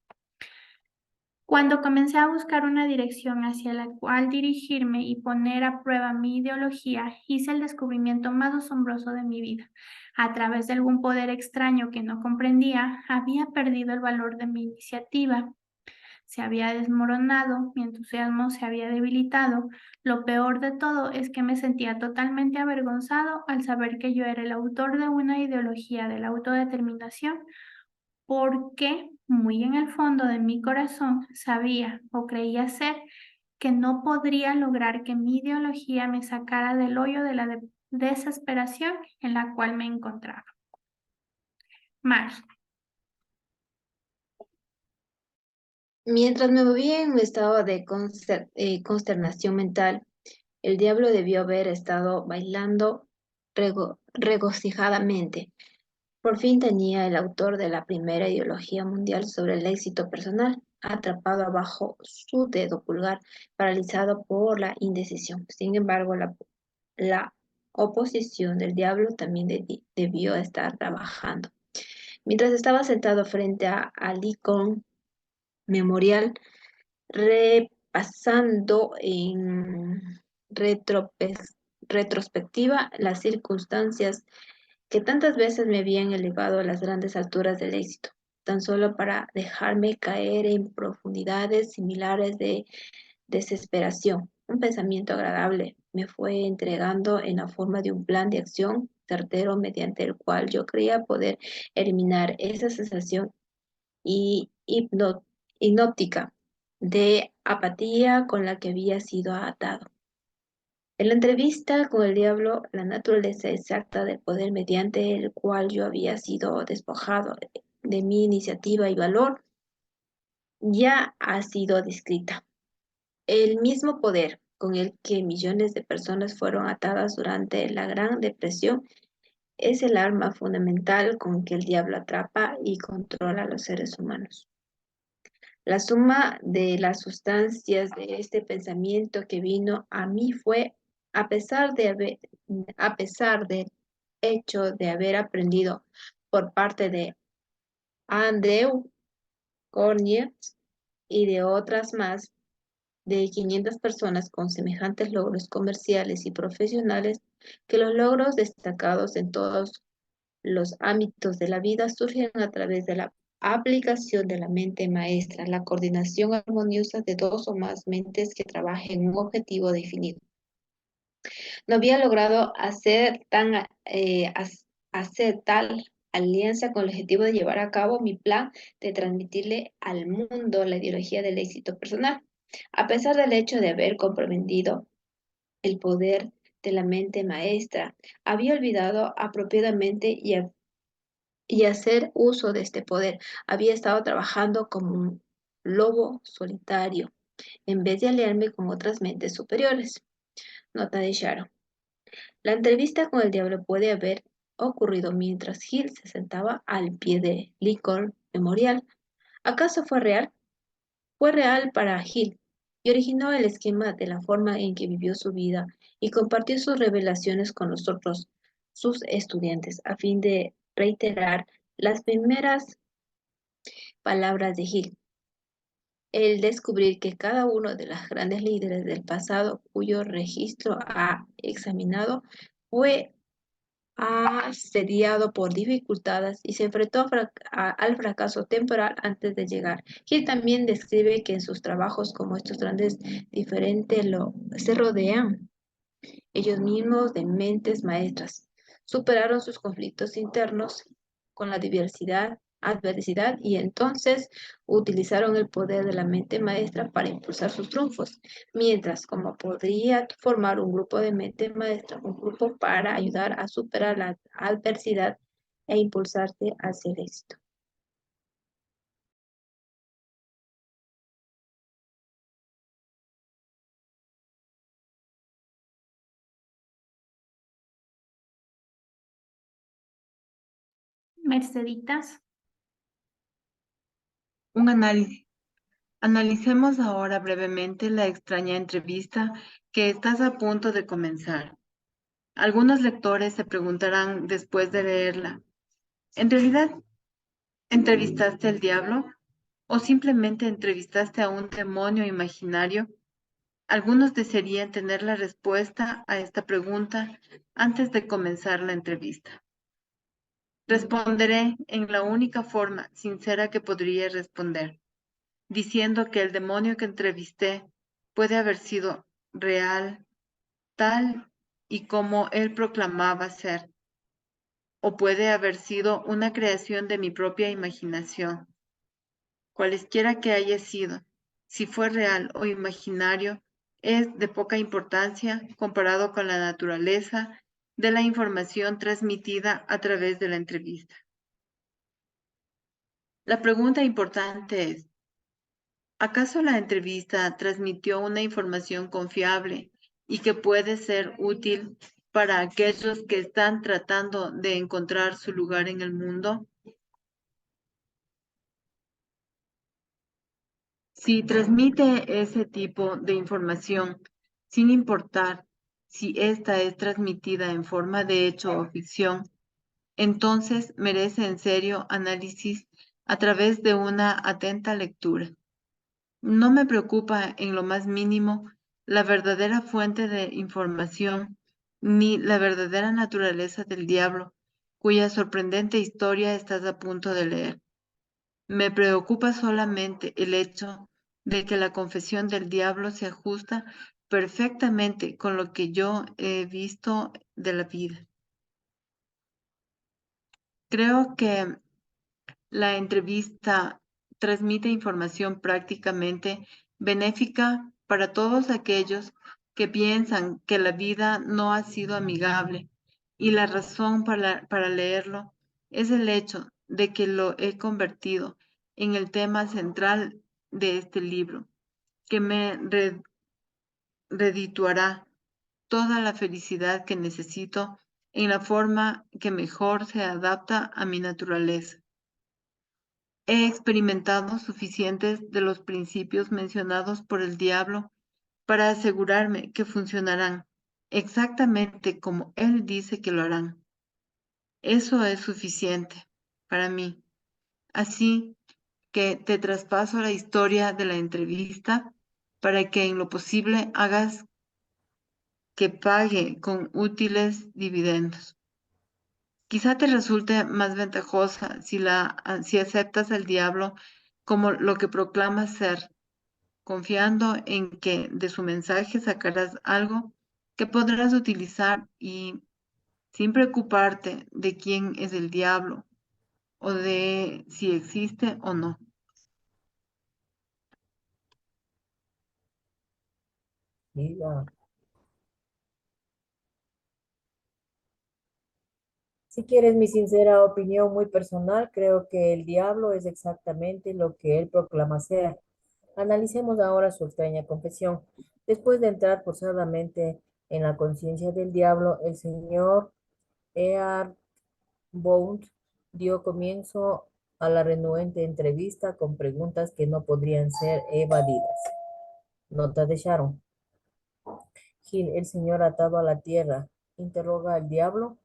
Cuando comencé a buscar una dirección hacia la cual dirigirme y poner a prueba mi ideología, hice el descubrimiento más asombroso de mi vida. A través de algún poder extraño que no comprendía, había perdido el valor de mi iniciativa. Se había desmoronado, mi entusiasmo se había debilitado. Lo peor de todo es que me sentía totalmente avergonzado al saber que yo era el autor de una ideología de la autodeterminación porque muy en el fondo de mi corazón sabía o creía ser que no podría lograr que mi ideología me sacara del hoyo de la desesperación en la cual me encontraba. Mari. Mientras me movía en un estado de consternación mental, el diablo debió haber estado bailando regocijadamente. Por fin tenía el autor de la primera ideología mundial sobre el éxito personal, atrapado abajo su dedo pulgar, paralizado por la indecisión. Sin embargo, la oposición del diablo también debió estar trabajando. Mientras estaba sentado frente a Lincoln Memorial, repasando en retrospectiva las circunstancias que tantas veces me habían elevado a las grandes alturas del éxito, tan solo para dejarme caer en profundidades similares de desesperación. Un pensamiento agradable me fue entregando en la forma de un plan de acción certero mediante el cual yo creía poder eliminar esa sensación y hipnótica de apatía con la que había sido atado. En la entrevista con el diablo, la naturaleza exacta del poder mediante el cual yo había sido despojado de mi iniciativa y valor ya ha sido descrita. El mismo poder con el que millones de personas fueron atadas durante la Gran Depresión es el arma fundamental con que el diablo atrapa y controla a los seres humanos. La suma de las sustancias de este pensamiento que vino a mí fue, a pesar del hecho de haber aprendido por parte de Andrew Cornier y de otras más, de 500 personas con semejantes logros comerciales y profesionales, que los logros destacados en todos los ámbitos de la vida surgen a través de la aplicación de la mente maestra, la coordinación armoniosa de dos o más mentes que trabajen en un objetivo definido. No había logrado hacer tal alianza con el objetivo de llevar a cabo mi plan de transmitirle al mundo la ideología del éxito personal. A pesar del hecho de haber comprendido el poder de la mente maestra, había olvidado apropiadamente y hacer uso de este poder. Había estado trabajando como un lobo solitario, en vez de aliarme con otras mentes superiores. Nota de Sharon. La entrevista con el diablo puede haber ocurrido mientras Hill se sentaba al pie de Lincoln Memorial. ¿Acaso fue real? Fue real para Hill y originó el esquema de la forma en que vivió su vida y compartió sus revelaciones con nosotros, sus estudiantes, a fin de reiterar las primeras palabras de Hill. El descubrir que cada uno de los grandes líderes del pasado cuyo registro ha examinado fue asediado por dificultades y se enfrentó al fracaso temporal antes de llegar. Hill también describe que en sus trabajos como estos grandes diferentes se rodean ellos mismos de mentes maestras. Superaron sus conflictos internos con la adversidad y entonces utilizaron el poder de la mente maestra para impulsar sus triunfos. Mientras, como podría formar un grupo de mente maestra, un grupo para ayudar a superar la adversidad e impulsarse hacia el éxito. Merceditas. Un análisis. Analicemos ahora brevemente la extraña entrevista que estás a punto de comenzar. Algunos lectores se preguntarán después de leerla, ¿en realidad entrevistaste al diablo o simplemente entrevistaste a un demonio imaginario? Algunos desearían tener la respuesta a esta pregunta antes de comenzar la entrevista. Responderé en la única forma sincera que podría responder, diciendo que el demonio que entrevisté puede haber sido real, tal y como él proclamaba ser, o puede haber sido una creación de mi propia imaginación. Cualesquiera que haya sido, si fue real o imaginario, es de poca importancia comparado con la naturaleza de la información transmitida a través de la entrevista. La pregunta importante es, ¿acaso la entrevista transmitió una información confiable y que puede ser útil para aquellos que están tratando de encontrar su lugar en el mundo? Si transmite ese tipo de información, sin importar si ésta es transmitida en forma de hecho o ficción, entonces merece en serio análisis a través de una atenta lectura. No me preocupa en lo más mínimo la verdadera fuente de información, ni la verdadera naturaleza del diablo, cuya sorprendente historia estás a punto de leer. Me preocupa solamente el hecho de que la confesión del diablo se ajusta perfectamente con lo que yo he visto de la vida. Creo que la entrevista transmite información prácticamente benéfica para todos aquellos que piensan que la vida no ha sido amigable, y la razón para leerlo es el hecho de que lo he convertido en el tema central de este libro, que me redituará toda la felicidad que necesito en la forma que mejor se adapta a mi naturaleza. He experimentado suficientes de los principios mencionados por el diablo para asegurarme que funcionarán exactamente como él dice que lo harán. Eso es suficiente para mí. Así que te traspaso la historia de la entrevista para que en lo posible hagas que pague con útiles dividendos. Quizá te resulte más ventajosa si aceptas al diablo como lo que proclama ser, confiando en que de su mensaje sacarás algo que podrás utilizar y sin preocuparte de quién es el diablo o de si existe o no. Diga. Si quieres mi sincera opinión muy personal, creo que el diablo es exactamente lo que él proclama ser. Analicemos ahora su extraña confesión. Después de entrar forzadamente en la conciencia del diablo, el señor Earl Bond dio comienzo a la renuente entrevista con preguntas que no podrían ser evadidas. Nota de Sharon. Gil, el señor atado a la tierra, interroga al diablo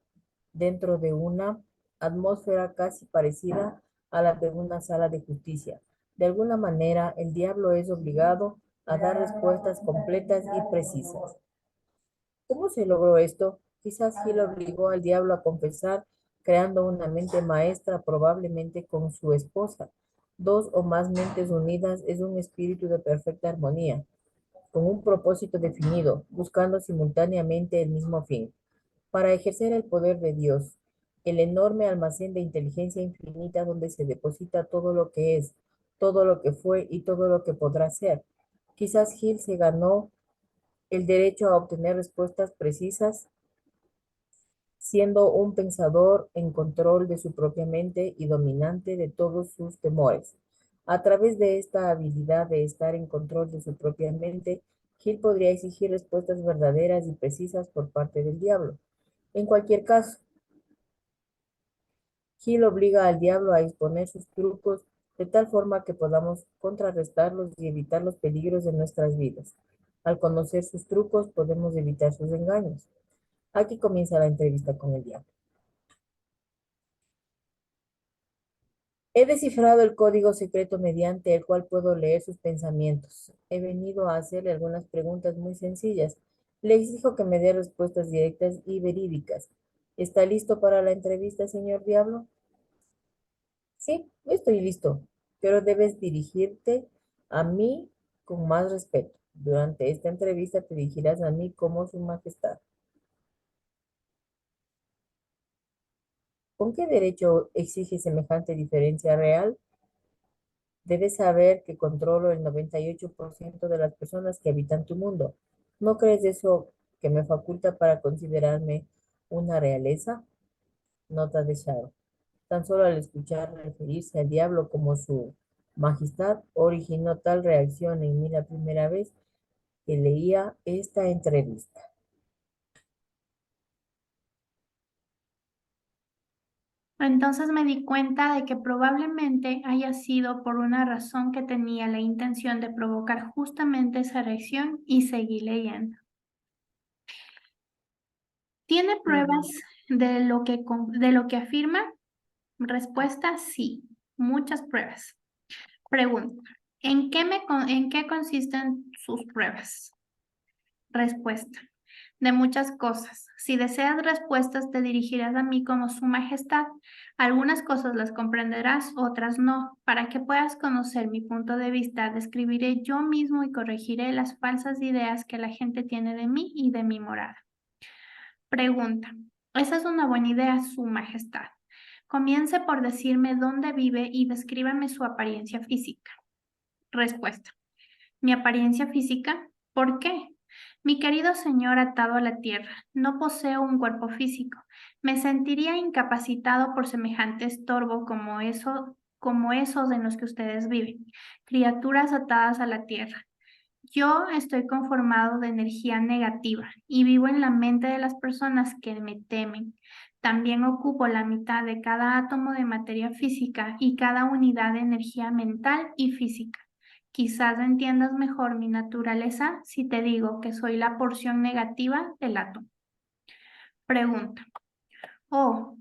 dentro de una atmósfera casi parecida a la de una sala de justicia. De alguna manera, el diablo es obligado a dar respuestas completas y precisas. ¿Cómo se logró esto? Quizás Gil obligó al diablo a confesar, creando una mente maestra, probablemente con su esposa. Dos o más mentes unidas es un espíritu de perfecta armonía, con un propósito definido, buscando simultáneamente el mismo fin. Para ejercer el poder de Dios, el enorme almacén de inteligencia infinita donde se deposita todo lo que es, todo lo que fue y todo lo que podrá ser. Quizás Gil se ganó el derecho a obtener respuestas precisas, siendo un pensador en control de su propia mente y dominante de todos sus temores. A través de esta habilidad de estar en control de su propia mente, Gil podría exigir respuestas verdaderas y precisas por parte del diablo. En cualquier caso, Gil obliga al diablo a exponer sus trucos de tal forma que podamos contrarrestarlos y evitar los peligros de nuestras vidas. Al conocer sus trucos, podemos evitar sus engaños. Aquí comienza la entrevista con el diablo. He descifrado el código secreto mediante el cual puedo leer sus pensamientos. He venido a hacerle algunas preguntas muy sencillas. Le exijo que me dé respuestas directas y verídicas. ¿Está listo para la entrevista, señor diablo? Sí, estoy listo, pero debes dirigirte a mí con más respeto. Durante esta entrevista te dirigirás a mí como su majestad. ¿Con qué derecho exige semejante diferencia real? Debes saber que controlo el 98% de las personas que habitan tu mundo. ¿No crees eso que me faculta para considerarme una realeza? Nota de Shadow. Tan solo al escuchar referirse al diablo como su majestad, originó tal reacción en mí la primera vez que leía esta entrevista. Entonces me di cuenta de que probablemente haya sido por una razón que tenía la intención de provocar justamente esa reacción y seguí leyendo. ¿Tiene pruebas de lo que afirma? Respuesta, sí, muchas pruebas. Pregunta, ¿en qué consisten sus pruebas? Respuesta, de muchas cosas. Si deseas respuestas, te dirigirás a mí como su majestad. Algunas cosas las comprenderás, otras no. Para que puedas conocer mi punto de vista, describiré yo mismo y corregiré las falsas ideas que la gente tiene de mí y de mi morada. Pregunta, esa es una buena idea, su majestad. Comience por decirme dónde vive y descríbame su apariencia física. Respuesta, mi apariencia física, ¿por qué? Mi querido señor atado a la tierra, no poseo un cuerpo físico. Me sentiría incapacitado por semejante estorbo como esos en los que ustedes viven, criaturas atadas a la tierra. Yo estoy conformado de energía negativa y vivo en la mente de las personas que me temen. También ocupo la mitad de cada átomo de materia física y cada unidad de energía mental y física. Quizás entiendas mejor mi naturaleza si te digo que soy la porción negativa del átomo. Pregunta. Oh,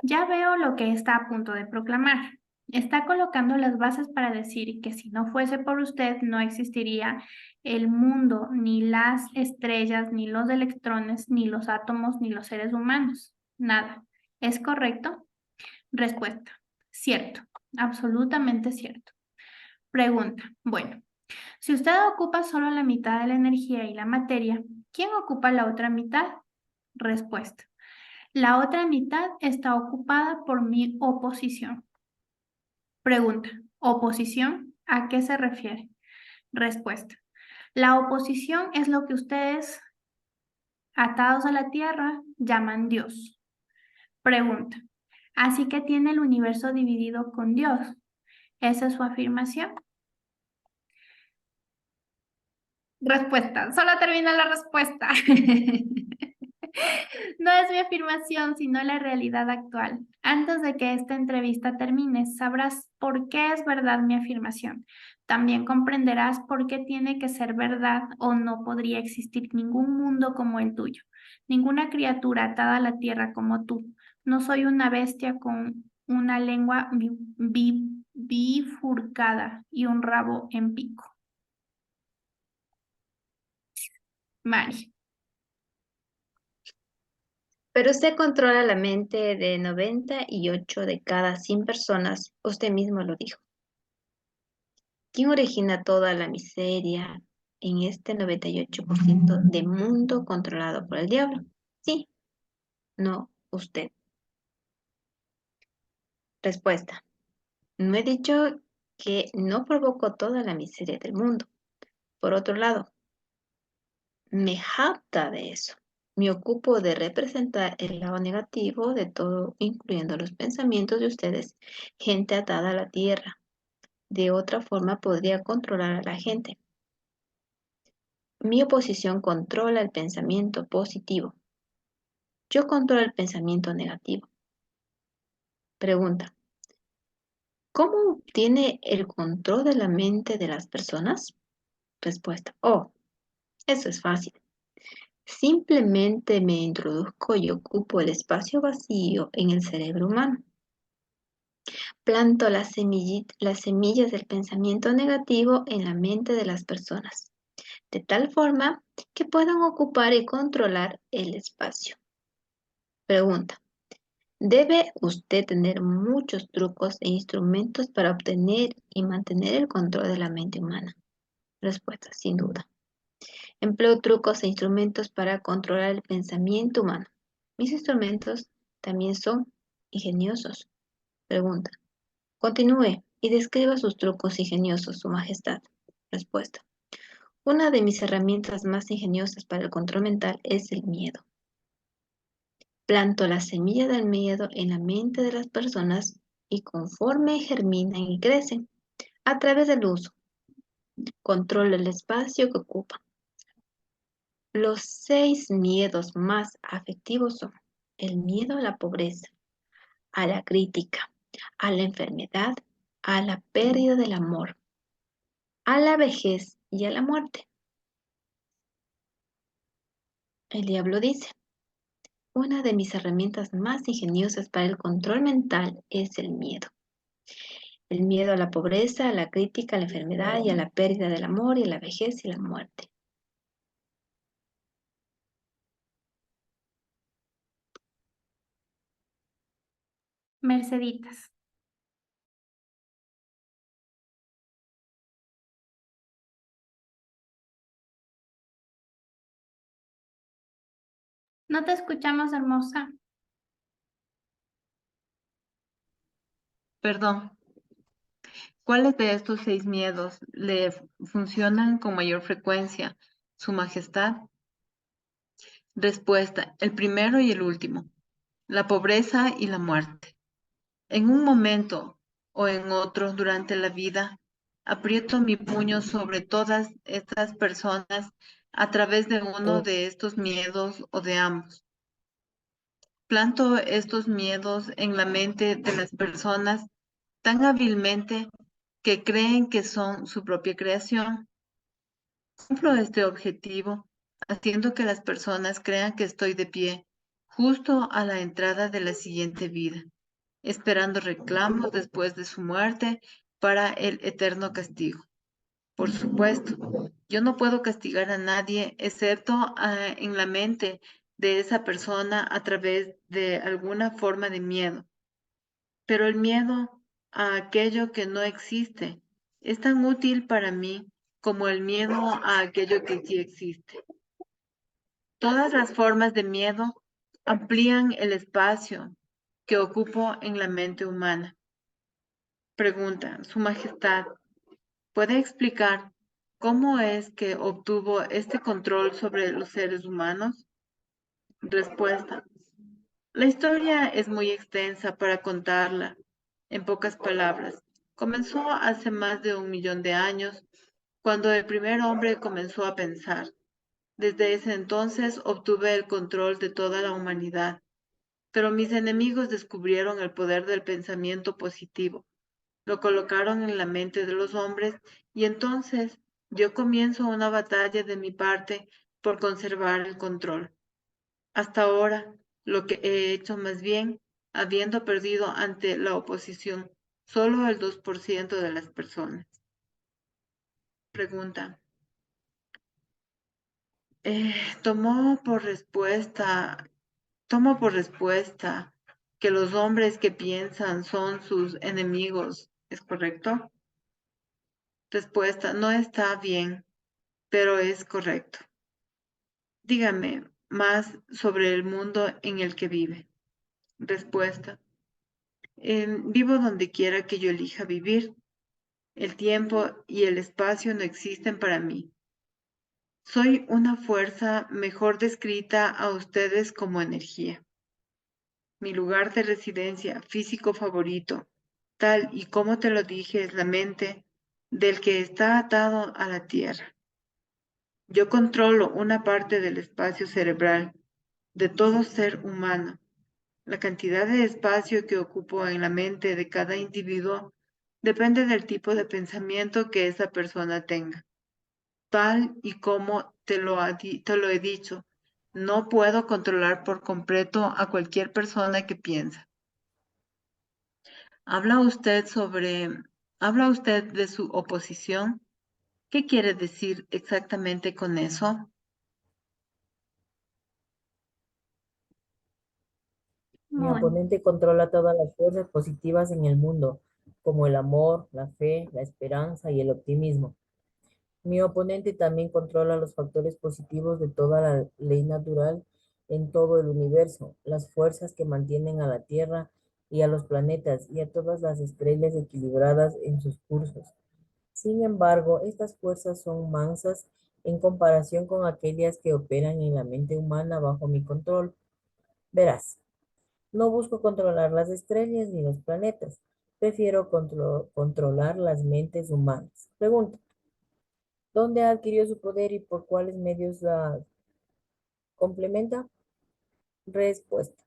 ya veo lo que está a punto de proclamar. Está colocando las bases para decir que si no fuese por usted, no existiría el mundo, ni las estrellas, ni los electrones, ni los átomos, ni los seres humanos. Nada. ¿Es correcto? Respuesta. Cierto. Absolutamente cierto. Pregunta. Bueno, si usted ocupa solo la mitad de la energía y la materia, ¿quién ocupa la otra mitad? Respuesta. La otra mitad está ocupada por mi oposición. Pregunta. ¿Oposición? ¿A qué se refiere? Respuesta. La oposición es lo que ustedes, atados a la tierra, llaman Dios. Pregunta. Así que tiene el universo dividido con Dios. ¿Esa es su afirmación? Respuesta. Solo termina la respuesta. No es mi afirmación, sino la realidad actual. Antes de que esta entrevista termine, sabrás por qué es verdad mi afirmación. También comprenderás por qué tiene que ser verdad o no podría existir ningún mundo como el tuyo, ninguna criatura atada a la tierra como tú. No soy una bestia con una lengua bifurcada y un rabo en pico. Mari. Pero usted controla la mente de 98 de cada 100 personas, usted mismo lo dijo. ¿Quién origina toda la miseria en este 98% de mundo controlado por el diablo? Sí, no, usted. Respuesta. No he dicho que no provoco toda la miseria del mundo. Por otro lado, me jacta de eso. Me ocupo de representar el lado negativo de todo, incluyendo los pensamientos de ustedes, gente atada a la tierra. De otra forma podría controlar a la gente. Mi oposición controla el pensamiento positivo. Yo controlo el pensamiento negativo. Pregunta. ¿Cómo obtiene el control de la mente de las personas? Respuesta. Oh, eso es fácil. Simplemente me introduzco y ocupo el espacio vacío en el cerebro humano. Planto las semillas del pensamiento negativo en la mente de las personas, de tal forma que puedan ocupar y controlar el espacio. Pregunta. ¿Debe usted tener muchos trucos e instrumentos para obtener y mantener el control de la mente humana? Respuesta, sin duda. Empleo trucos e instrumentos para controlar el pensamiento humano. Mis instrumentos también son ingeniosos. Pregunta. Continúe y describa sus trucos ingeniosos, Su Majestad. Respuesta. Una de mis herramientas más ingeniosas para el control mental es el miedo. Planto la semilla del miedo en la mente de las personas y conforme germinan y crecen, a través del uso, controlo el espacio que ocupan. Los 6 miedos más afectivos son el miedo a la pobreza, a la crítica, a la enfermedad, a la pérdida del amor, a la vejez y a la muerte. El diablo dice, una de mis herramientas más ingeniosas para el control mental es el miedo. El miedo a la pobreza, a la crítica, a la enfermedad y a la pérdida del amor y a la vejez y la muerte. Merceditas. No te escuchamos, hermosa. Perdón. ¿Cuáles de estos 6 miedos le funcionan con mayor frecuencia, Su Majestad? Respuesta. El primero y el último. La pobreza y la muerte. En un momento o en otro durante la vida, aprieto mi puño sobre todas estas personas a través de uno de estos miedos o de ambos. Planto estos miedos en la mente de las personas tan hábilmente que creen que son su propia creación. Cumplo este objetivo haciendo que las personas crean que estoy de pie justo a la entrada de la siguiente vida. esperando reclamos después de su muerte para el eterno castigo. Por supuesto, yo no puedo castigar a nadie excepto en la mente de esa persona a través de alguna forma de miedo. Pero el miedo a aquello que no existe es tan útil para mí como el miedo a aquello que sí existe. Todas las formas de miedo amplían el espacio que ocupo en la mente humana. Pregunta, Su Majestad, ¿puede explicar cómo es que obtuvo este control sobre los seres humanos? Respuesta. La historia es muy extensa para contarla en pocas palabras. Comenzó hace más de 1 millón de años, cuando el primer hombre comenzó a pensar. Desde ese entonces obtuve el control de toda la humanidad, pero mis enemigos descubrieron el poder del pensamiento positivo. Lo colocaron en la mente de los hombres y entonces yo comienzo una batalla de mi parte por conservar el control. Hasta ahora, lo que he hecho más bien, habiendo perdido ante la oposición solo el 2% de las personas. Pregunta. Eh, tomó por respuesta, tomo por respuesta que los hombres que piensan son sus enemigos. ¿Es correcto? Respuesta. No está bien, pero es correcto. Dígame más sobre el mundo en el que vive. Respuesta. Vivo donde quiera que yo elija vivir. El tiempo y el espacio no existen para mí. Soy una fuerza mejor descrita a ustedes como energía. Mi lugar de residencia físico favorito, tal y como te lo dije, es la mente del que está atado a la tierra. Yo controlo una parte del espacio cerebral de todo ser humano. La cantidad de espacio que ocupo en la mente de cada individuo depende del tipo de pensamiento que esa persona tenga. Tal y como te lo he dicho, no puedo controlar por completo a cualquier persona que piensa. ¿Habla usted habla usted de su oposición? ¿Qué quiere decir exactamente con eso? Mi Bueno, oponente controla todas las fuerzas positivas en el mundo, como el amor, la fe, la esperanza y el optimismo. Mi oponente también controla los factores positivos de toda la ley natural en todo el universo, las fuerzas que mantienen a la Tierra y a los planetas y a todas las estrellas equilibradas en sus cursos. Sin embargo, estas fuerzas son mansas en comparación con aquellas que operan en la mente humana bajo mi control. Verás, no busco controlar las estrellas ni los planetas, prefiero controlar las mentes humanas. Pregunta. ¿Dónde adquirió su poder y por cuáles medios la complementa? Respuesta.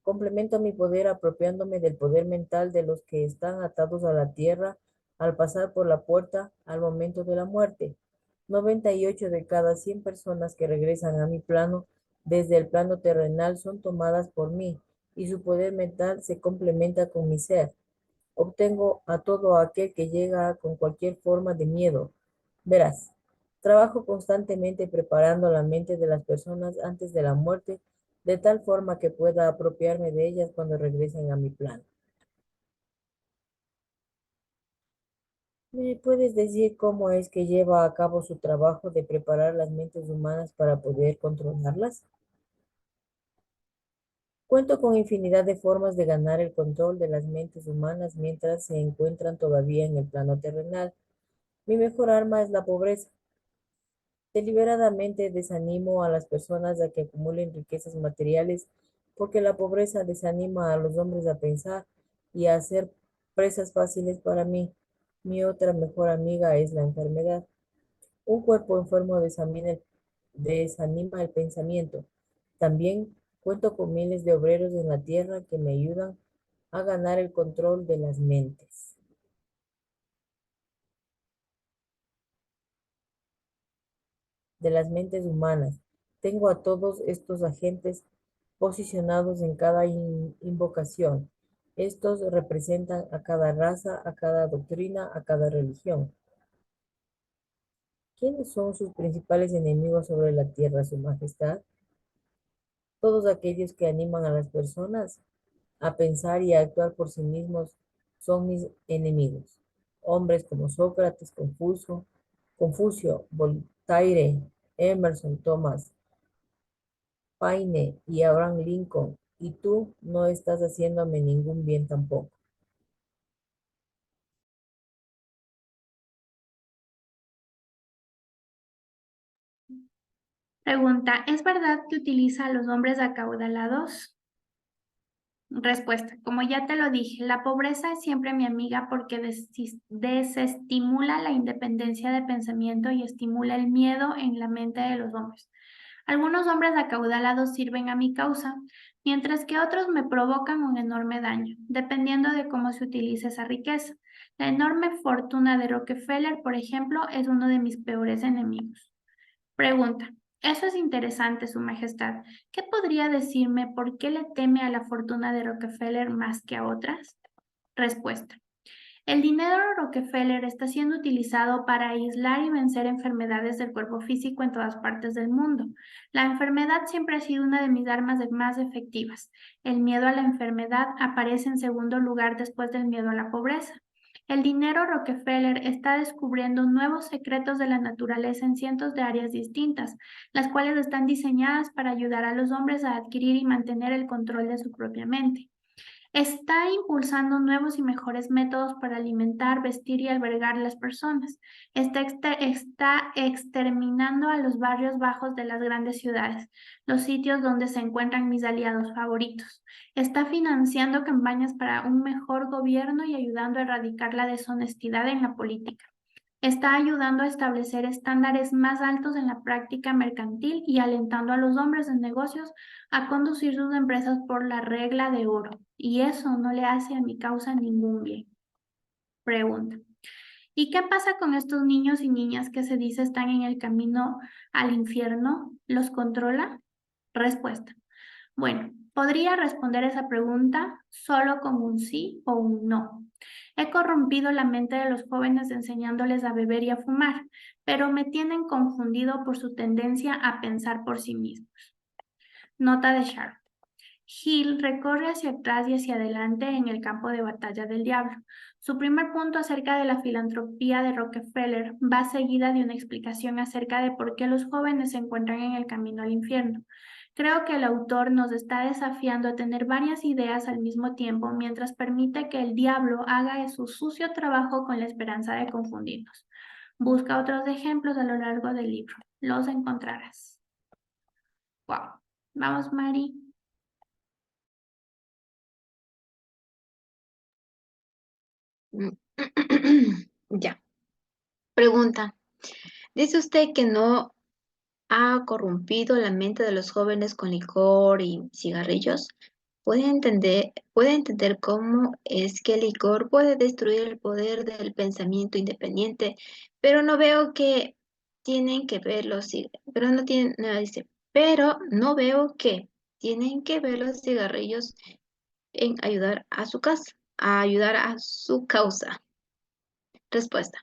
Complemento mi poder apropiándome del poder mental de los que están atados a la tierra al pasar por la puerta al momento de la muerte. 98 de cada 100 personas que regresan a mi plano desde el plano terrenal son tomadas por mí y su poder mental se complementa con mi ser. Obtengo a todo aquel que llega con cualquier forma de miedo. Verás, trabajo constantemente preparando la mente de las personas antes de la muerte, de tal forma que pueda apropiarme de ellas cuando regresen a mi plan. ¿Me puedes decir cómo es que lleva a cabo su trabajo de preparar las mentes humanas para poder controlarlas? Cuento con infinidad de formas de ganar el control de las mentes humanas mientras se encuentran todavía en el plano terrenal. Mi mejor arma es la pobreza. Deliberadamente desanimo a las personas a que acumulen riquezas materiales porque la pobreza desanima a los hombres a pensar y a hacer presas fáciles para mí. Mi otra mejor amiga es la enfermedad. Un cuerpo enfermo desanima el pensamiento. También cuento con miles de obreros en la tierra que me ayudan a ganar el control de las mentes humanas. Tengo a todos estos agentes posicionados en cada invocación. Estos representan a cada raza, a cada doctrina, a cada religión. ¿Quiénes son sus principales enemigos sobre la tierra, Su Majestad? Todos aquellos que animan a las personas a pensar y a actuar por sí mismos son mis enemigos. Hombres como Sócrates, Confucio, Voltaire, Emerson, Thomas Paine y Abraham Lincoln. Y tú no estás haciéndome ningún bien tampoco. Pregunta, ¿es verdad que utiliza a los hombres acaudalados? Respuesta, como ya te lo dije, la pobreza es siempre mi amiga porque desestimula la independencia de pensamiento y estimula el miedo en la mente de los hombres. Algunos hombres acaudalados sirven a mi causa, mientras que otros me provocan un enorme daño, dependiendo de cómo se utilice esa riqueza. La enorme fortuna de Rockefeller, por ejemplo, es uno de mis peores enemigos. Pregunta. Eso es interesante, Su Majestad. ¿Qué podría decirme por qué le teme a la fortuna de Rockefeller más que a otras? Respuesta. El dinero de Rockefeller está siendo utilizado para aislar y vencer enfermedades del cuerpo físico en todas partes del mundo. La enfermedad siempre ha sido una de mis armas más efectivas. El miedo a la enfermedad aparece en segundo lugar después del miedo a la pobreza. El dinero Rockefeller está descubriendo nuevos secretos de la naturaleza en cientos de áreas distintas, las cuales están diseñadas para ayudar a los hombres a adquirir y mantener el control de su propia mente. Está impulsando nuevos y mejores métodos para alimentar, vestir y albergar a las personas. Está exterminando a los barrios bajos de las grandes ciudades, los sitios donde se encuentran mis aliados favoritos. Está financiando campañas para un mejor gobierno y ayudando a erradicar la deshonestidad en la política. Está ayudando a establecer estándares más altos en la práctica mercantil y alentando a los hombres de negocios a conducir sus empresas por la regla de oro. Y eso no le hace a mi causa ningún bien. Pregunta. ¿Y qué pasa con estos niños y niñas que se dice están en el camino al infierno? ¿Los controla? Respuesta. Bueno, podría responder esa pregunta solo con un sí o un no. He corrompido la mente de los jóvenes enseñándoles a beber y a fumar, pero me tienen confundido por su tendencia a pensar por sí mismos. Nota de Sharon. Hill recorre hacia atrás y hacia adelante en el campo de batalla del diablo. Su primer punto acerca de la filantropía de Rockefeller va seguida de una explicación acerca de por qué los jóvenes se encuentran en el camino al infierno. Creo que el autor nos está desafiando a tener varias ideas al mismo tiempo mientras permite que el diablo haga su sucio trabajo con la esperanza de confundirnos. Busca otros ejemplos a lo largo del libro. Los encontrarás. Wow. Vamos, Mari. Ya. Pregunta. Dice usted que no ha corrompido la mente de los jóvenes con licor y cigarrillos. Puede entender cómo es que el licor puede destruir el poder del pensamiento independiente, pero no veo que tienen que ver pero no tienen, no, dice, pero no veo que tienen que ver los cigarrillos en ayudar a ayudar a su causa. Respuesta.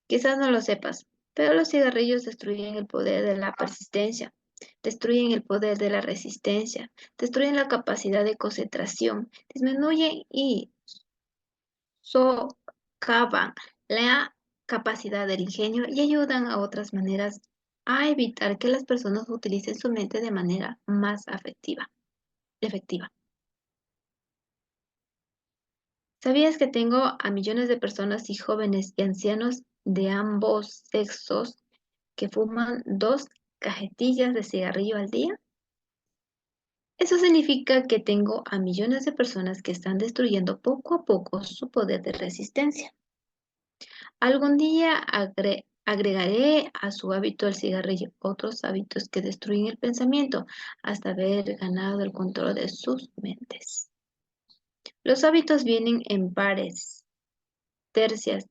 Quizás no lo sepas, pero los cigarrillos destruyen el poder de la persistencia, destruyen el poder de la resistencia, destruyen la capacidad de concentración, disminuyen y socavan la capacidad del ingenio y ayudan a otras maneras a evitar que las personas utilicen su mente de manera más efectiva. ¿Sabías que tengo a millones de personas y jóvenes y ancianos de ambos sexos que fuman 2 cajetillas de cigarrillo al día? Eso significa que tengo a millones de personas que están destruyendo poco a poco su poder de resistencia. Algún día agregaré a su hábito el cigarrillo otros hábitos que destruyen el pensamiento hasta haber ganado el control de sus mentes. Los hábitos vienen en pares, tercias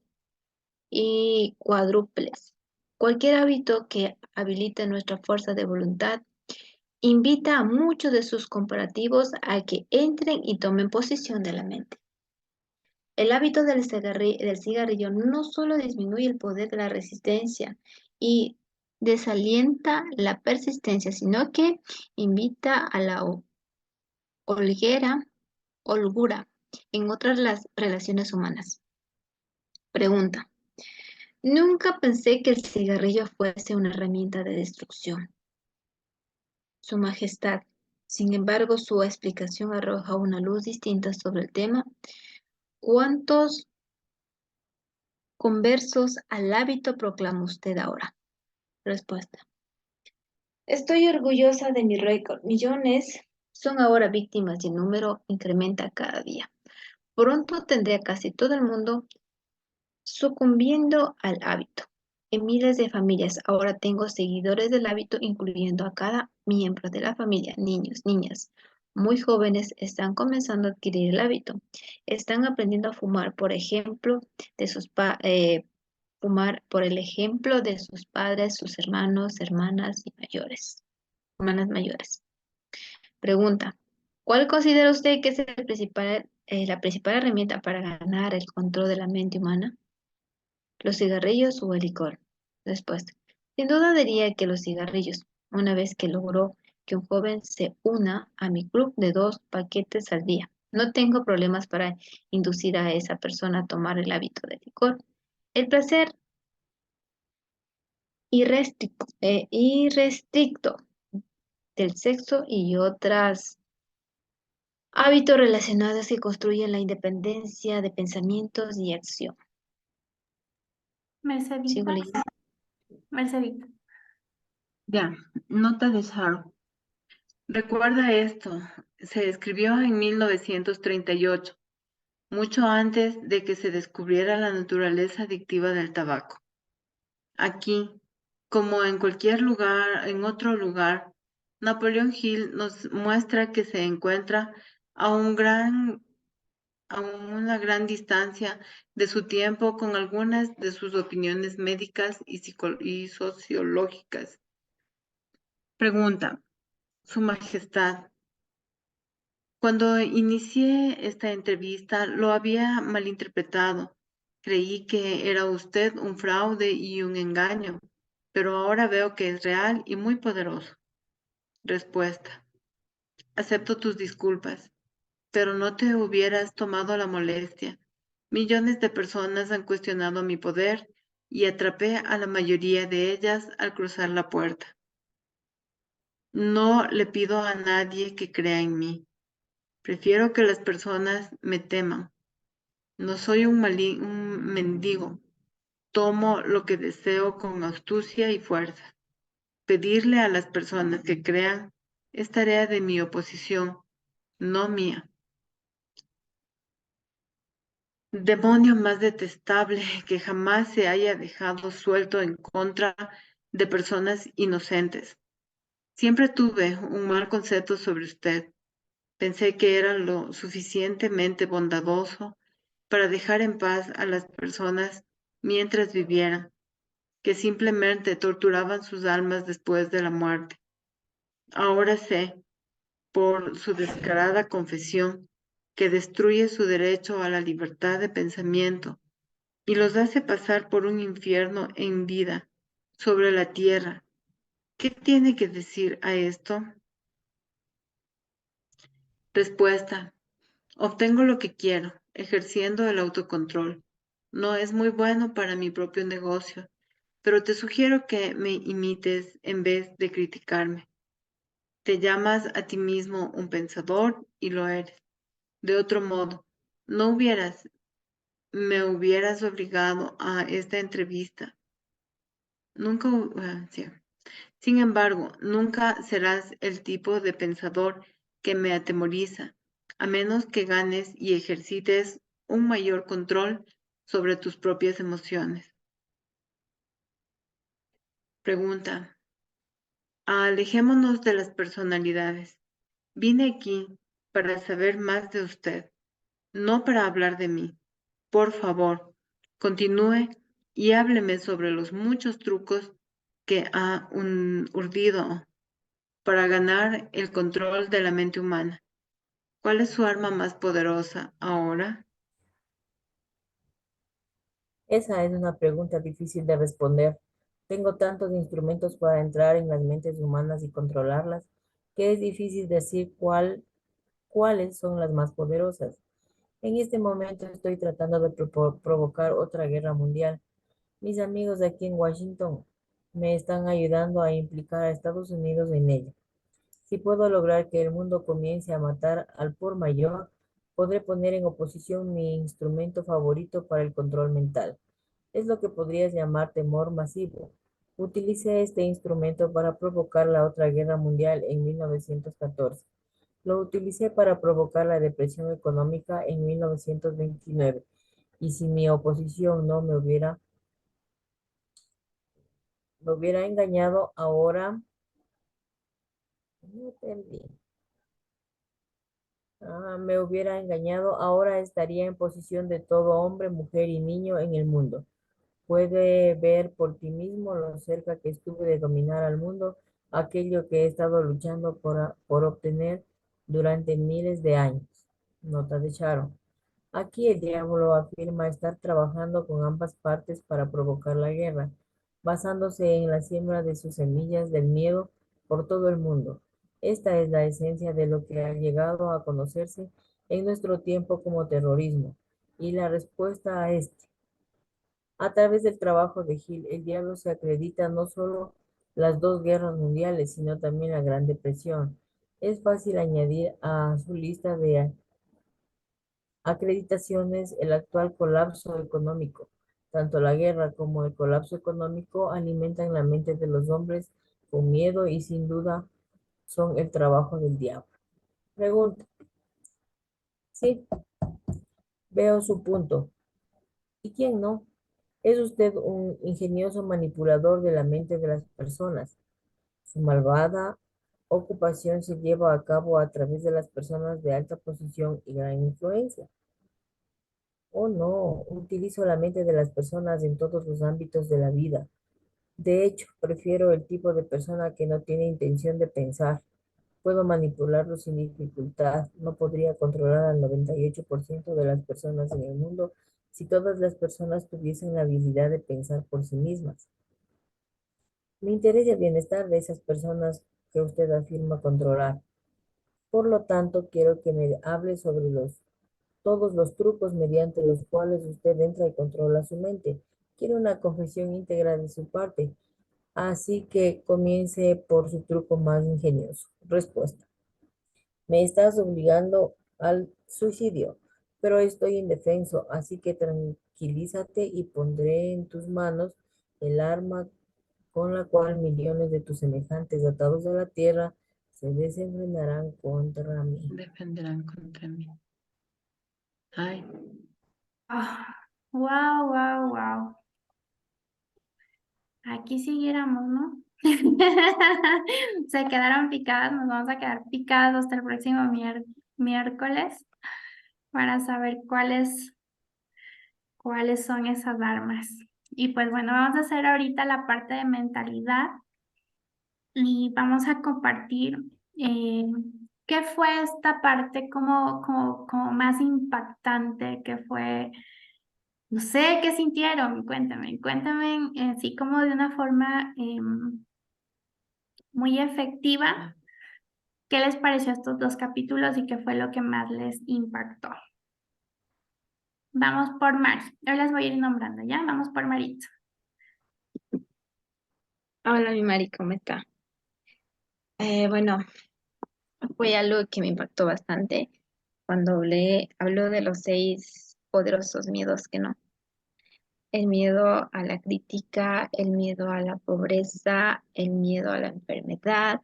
y cuádruples. Cualquier hábito que habilite nuestra fuerza de voluntad invita a muchos de sus comparativos a que entren y tomen posesión de la mente. El hábito del cigarrillo no solo disminuye el poder de la resistencia y desalienta la persistencia, sino que invita a la holgura en otras las relaciones humanas. Pregunta. Nunca pensé que el cigarrillo fuese una herramienta de destrucción. Su Majestad, sin embargo, su explicación arroja una luz distinta sobre el tema. ¿Cuántos conversos al hábito proclama usted ahora? Respuesta. Estoy orgullosa de mi récord. Millones son ahora víctimas y el número incrementa cada día. Pronto tendré a casi todo el mundo sucumbiendo al hábito. En miles de familias ahora tengo seguidores del hábito, incluyendo a cada miembro de la familia. Niños, niñas, muy jóvenes están comenzando a adquirir el hábito. Están aprendiendo a fumar, por ejemplo, fumar por el ejemplo de sus padres, sus hermanos, hermanas mayores. Pregunta. ¿Cuál considera usted que es la principal herramienta para ganar el control de la mente humana? ¿Los cigarrillos o el licor? Respuesta. Sin duda diría que los cigarrillos, una vez que logró que un joven se una a mi club de 2 paquetes al día. No tengo problemas para inducir a esa persona a tomar el hábito del licor. El placer irrestricto del sexo y otros hábitos relacionados que construyen la independencia de pensamientos y acción. Mercedita. Mercedita. Ya, nota de Sharon. Recuerda esto, se escribió en 1938, mucho antes de que se descubriera la naturaleza adictiva del tabaco. Aquí, como en cualquier lugar, en otro lugar, Napoleón Hill nos muestra que se encuentra a una gran distancia de su tiempo con algunas de sus opiniones médicas y sociológicas. Pregunta, Su Majestad. Cuando inicié esta entrevista lo había malinterpretado. Creí que era usted un fraude y un engaño, pero ahora veo que es real y muy poderoso. Respuesta. Acepto tus disculpas, pero no te hubieras tomado la molestia. Millones de personas han cuestionado mi poder y atrapé a la mayoría de ellas al cruzar la puerta. No le pido a nadie que crea en mí. Prefiero que las personas me teman. No soy un mendigo. Tomo lo que deseo con astucia y fuerza. Pedirle a las personas que crean es tarea de mi oposición, no mía. Demonio más detestable que jamás se haya dejado suelto en contra de personas inocentes. Siempre tuve un mal concepto sobre usted. Pensé que era lo suficientemente bondadoso para dejar en paz a las personas mientras vivieran, que simplemente torturaban sus almas después de la muerte. Ahora sé, por su descarada confesión, que destruye su derecho a la libertad de pensamiento y los hace pasar por un infierno en vida sobre la tierra. ¿Qué tiene que decir a esto? Respuesta. Obtengo lo que quiero, ejerciendo el autocontrol. No es muy bueno para mi propio negocio, pero te sugiero que me imites en vez de criticarme. Te llamas a ti mismo un pensador y lo eres. De otro modo, no me hubieras obligado a esta entrevista. Nunca, sí. Sin embargo, nunca serás el tipo de pensador que me atemoriza, a menos que ganes y ejercites un mayor control sobre tus propias emociones. Pregunta. Alejémonos de las personalidades. Vine aquí para saber más de usted, no para hablar de mí. Por favor, continúe y hábleme sobre los muchos trucos que ha urdido para ganar el control de la mente humana. ¿Cuál es su arma más poderosa ahora? Esa es una pregunta difícil de responder. Tengo tantos instrumentos para entrar en las mentes humanas y controlarlas que es difícil decir cuáles son las más poderosas. En este momento estoy tratando de provocar otra guerra mundial. Mis amigos aquí en Washington me están ayudando a implicar a Estados Unidos en ella. Si puedo lograr que el mundo comience a matar al por mayor, podré poner en oposición mi instrumento favorito para el control mental. Es lo que podrías llamar temor masivo. Utilicé este instrumento para provocar la otra guerra mundial en 1914. Lo utilicé para provocar la depresión económica en 1929. Y si mi oposición no me hubiera engañado ahora, me perdí. Me hubiera engañado, ahora estaría en posición de todo hombre, mujer y niño en el mundo. Puede ver por ti mismo lo cerca que estuve de dominar al mundo, aquello que he estado luchando por obtener durante miles de años. Nota de Sharon. Aquí el diablo afirma estar trabajando con ambas partes para provocar la guerra, basándose en la siembra de sus semillas del miedo por todo el mundo. Esta es la esencia de lo que ha llegado a conocerse en nuestro tiempo como terrorismo. Y la respuesta a a través del trabajo de Hill, el diablo se acredita no solo las dos guerras mundiales, sino también la Gran Depresión. Es fácil añadir a su lista de acreditaciones el actual colapso económico. Tanto la guerra como el colapso económico alimentan la mente de los hombres con miedo y sin duda son el trabajo del diablo. Pregunta. Sí, veo su punto. ¿Y quién no? Es usted un ingenioso manipulador de la mente de las personas. Su malvada ocupación se lleva a cabo a través de las personas de alta posición y gran influencia. Oh, no, utilizo la mente de las personas en todos los ámbitos de la vida. De hecho, prefiero el tipo de persona que no tiene intención de pensar. Puedo manipularlo sin dificultad. No podría controlar al 98% de las personas en el mundo si todas las personas tuviesen la habilidad de pensar por sí mismas. Me interesa el bienestar de esas personas que usted afirma controlar. Por lo tanto, quiero que me hable sobre todos los trucos mediante los cuales usted entra y controla su mente. Quiero una confesión íntegra de su parte. Así que comience por su truco más ingenioso. Respuesta. Me estás obligando al suicidio, pero estoy indefenso, así que tranquilízate y pondré en tus manos el arma con la cual millones de tus semejantes atados a la tierra se desenfrenarán contra mí. Defenderán contra mí. Ay, Wow, wow, wow. Aquí siguiéramos, ¿no? Se quedaron picadas, nos vamos a quedar picadas hasta el próximo miércoles para saber cuáles son esas armas. Y pues bueno, vamos a hacer ahorita la parte de mentalidad y vamos a compartir qué fue esta parte como más impactante, qué fue, no sé, qué sintieron, cuéntame, así como de una forma muy efectiva, qué les pareció estos dos capítulos y qué fue lo que más les impactó. Vamos por Mari, yo las voy a ir nombrando, ¿ya? Vamos por Marito. Hola, mi Mari, ¿cómo está? Bueno, fue algo que me impactó bastante cuando habló de los 6 poderosos miedos que no. El miedo a la crítica, el miedo a la pobreza, el miedo a la enfermedad.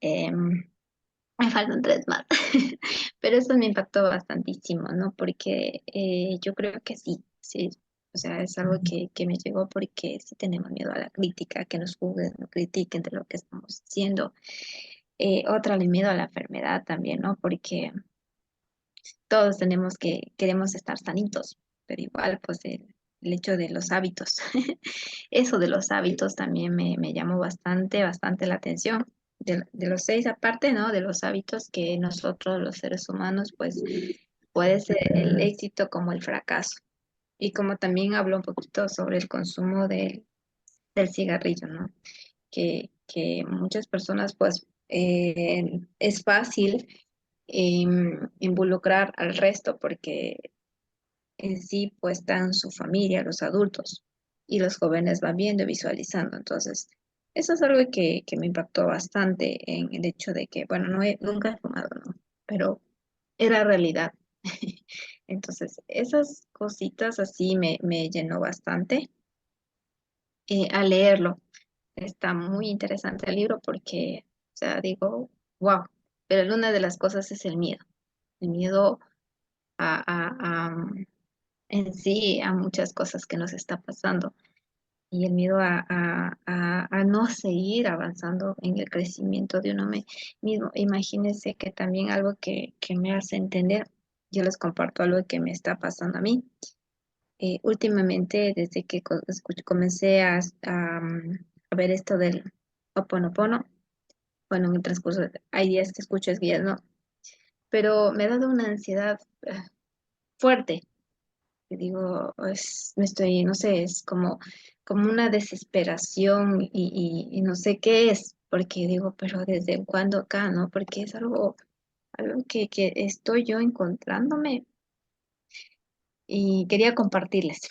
Me faltan 3 más, pero eso me impactó bastantísimo, ¿no? Porque yo creo que sí, sí, o sea, es algo que me llegó porque sí tenemos miedo a la crítica, que nos juzguen, nos critiquen de lo que estamos haciendo. Otra, el miedo a la enfermedad también, ¿no? Porque todos queremos estar sanitos, pero igual, pues el hecho de los hábitos, eso de los hábitos también me llamó bastante, bastante la atención de los 6 aparte, ¿no? De los hábitos que nosotros los seres humanos, pues puede ser el éxito como el fracaso. Y como también habló un poquito sobre el consumo del cigarrillo, ¿no? Que muchas personas, pues, es fácil involucrar al resto porque en sí, pues, están su familia, los adultos, y los jóvenes van viendo y visualizando. Entonces, eso es algo que me impactó bastante en el hecho de que, bueno, nunca he fumado, ¿no? Pero era realidad. Entonces, esas cositas así me llenó bastante al leerlo. Está muy interesante el libro porque, o sea, digo, wow, pero una de las cosas es el miedo en sí a muchas cosas que nos está pasando y el miedo a no seguir avanzando en el crecimiento de uno mismo. Imagínense que también algo que me hace entender, yo les comparto algo que me está pasando a mí. Últimamente, desde que comencé a ver esto del Ho'oponopono, bueno, en el transcurso, hay días que escucho, es días no, pero me ha dado una ansiedad fuerte. Que digo, me estoy, no sé, es como una desesperación y no sé qué es, porque digo, pero ¿desde cuándo acá, no? Porque es algo que estoy yo encontrándome y quería compartirles.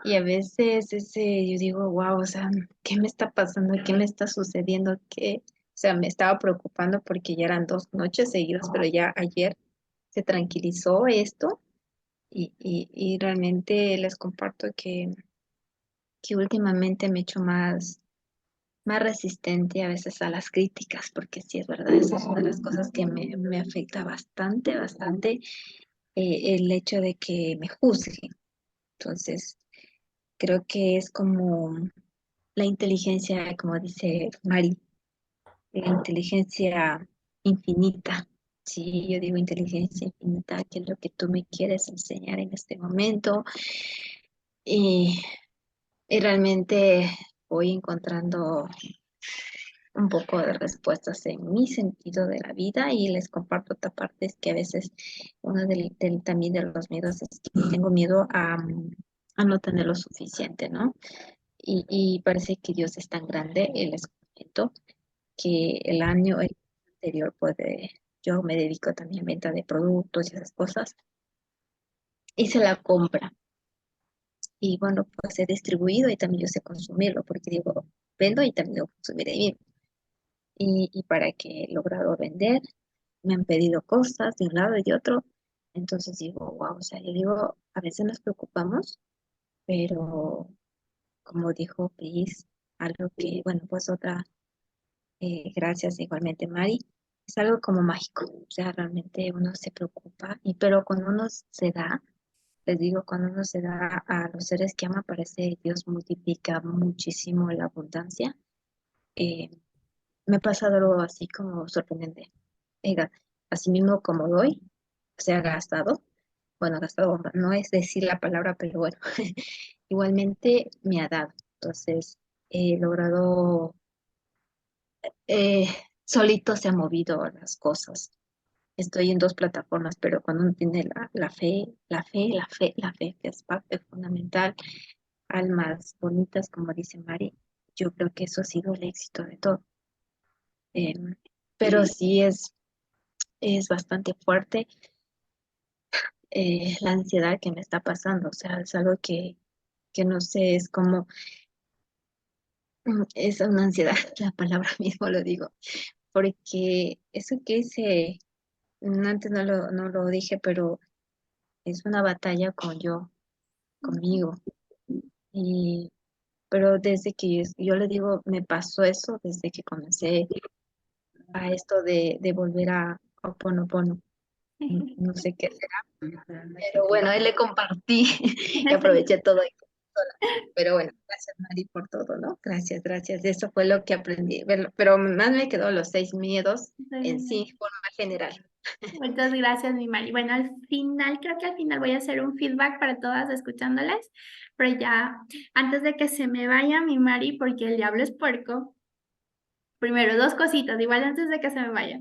Y a veces yo digo, wow, o sea, ¿qué me está pasando? ¿Qué me está sucediendo? O sea, me estaba preocupando porque ya eran 2 noches seguidas, pero ya ayer se tranquilizó esto y realmente les comparto que últimamente me he hecho más resistente a veces a las críticas, porque sí es verdad, esa es una de las cosas que me afecta bastante, bastante, el hecho de que me juzguen. Entonces, creo que es como la inteligencia, como dice Mari, la inteligencia infinita. Sí, yo digo inteligencia infinita, que es lo que tú me quieres enseñar en este momento. Y, y realmente voy encontrando un poco de respuestas en mi sentido de la vida y les comparto otra parte, es que a veces uno también de los miedos es que tengo miedo a no tener lo suficiente, ¿no? Y parece que Dios es tan grande, y les comento que el anterior, yo me dedico también a venta de productos y esas cosas, hice la compra y bueno, pues he distribuido y también yo sé consumirlo, porque digo, vendo y también lo consumiré bien. Y para que he logrado vender, me han pedido cosas de un lado y de otro, entonces digo, wow, o sea, yo digo, a veces nos preocupamos, pero como dijo Pris, algo que, bueno, pues otra, gracias igualmente Mari, es algo como mágico, o sea, realmente uno se preocupa, pero cuando uno se da, les digo, cuando uno se da a los seres que ama, parece Dios multiplica muchísimo la abundancia. Eh, Me ha pasado algo así como sorprendente. Oiga, así mismo como doy, se ha gastado, bueno, gastado no es decir la palabra, pero bueno, igualmente me ha dado. Entonces, he logrado, eh, solito se han movido las cosas. Estoy en 2 plataformas, pero cuando uno tiene la fe, la fe, que es parte fundamental, almas bonitas, como dice Mari, yo creo que eso ha sido el éxito de todo. Em, pero sí es bastante fuerte la ansiedad que me está pasando, o sea, es algo que no sé, es como, es una ansiedad, la palabra mismo lo digo, porque eso que hice, antes no lo dije, pero es una batalla conmigo, y, pero desde que yo le digo, me pasó eso, desde que comencé a esto de volver a Ho'oponopono, no sé qué será, pero bueno, ahí le compartí y aproveché todo. Pero bueno, gracias Mari por todo, ¿no? Gracias, gracias. Eso fue lo que aprendí. Pero más me quedó los 6 miedos en sí, forma general. Muchas gracias, mi Mari. Bueno, creo que al final voy a hacer un feedback para todas escuchándoles, pero ya antes de que se me vaya mi Mari, porque el diablo es puerco, Primero, dos cositas, igual antes de que se me vaya.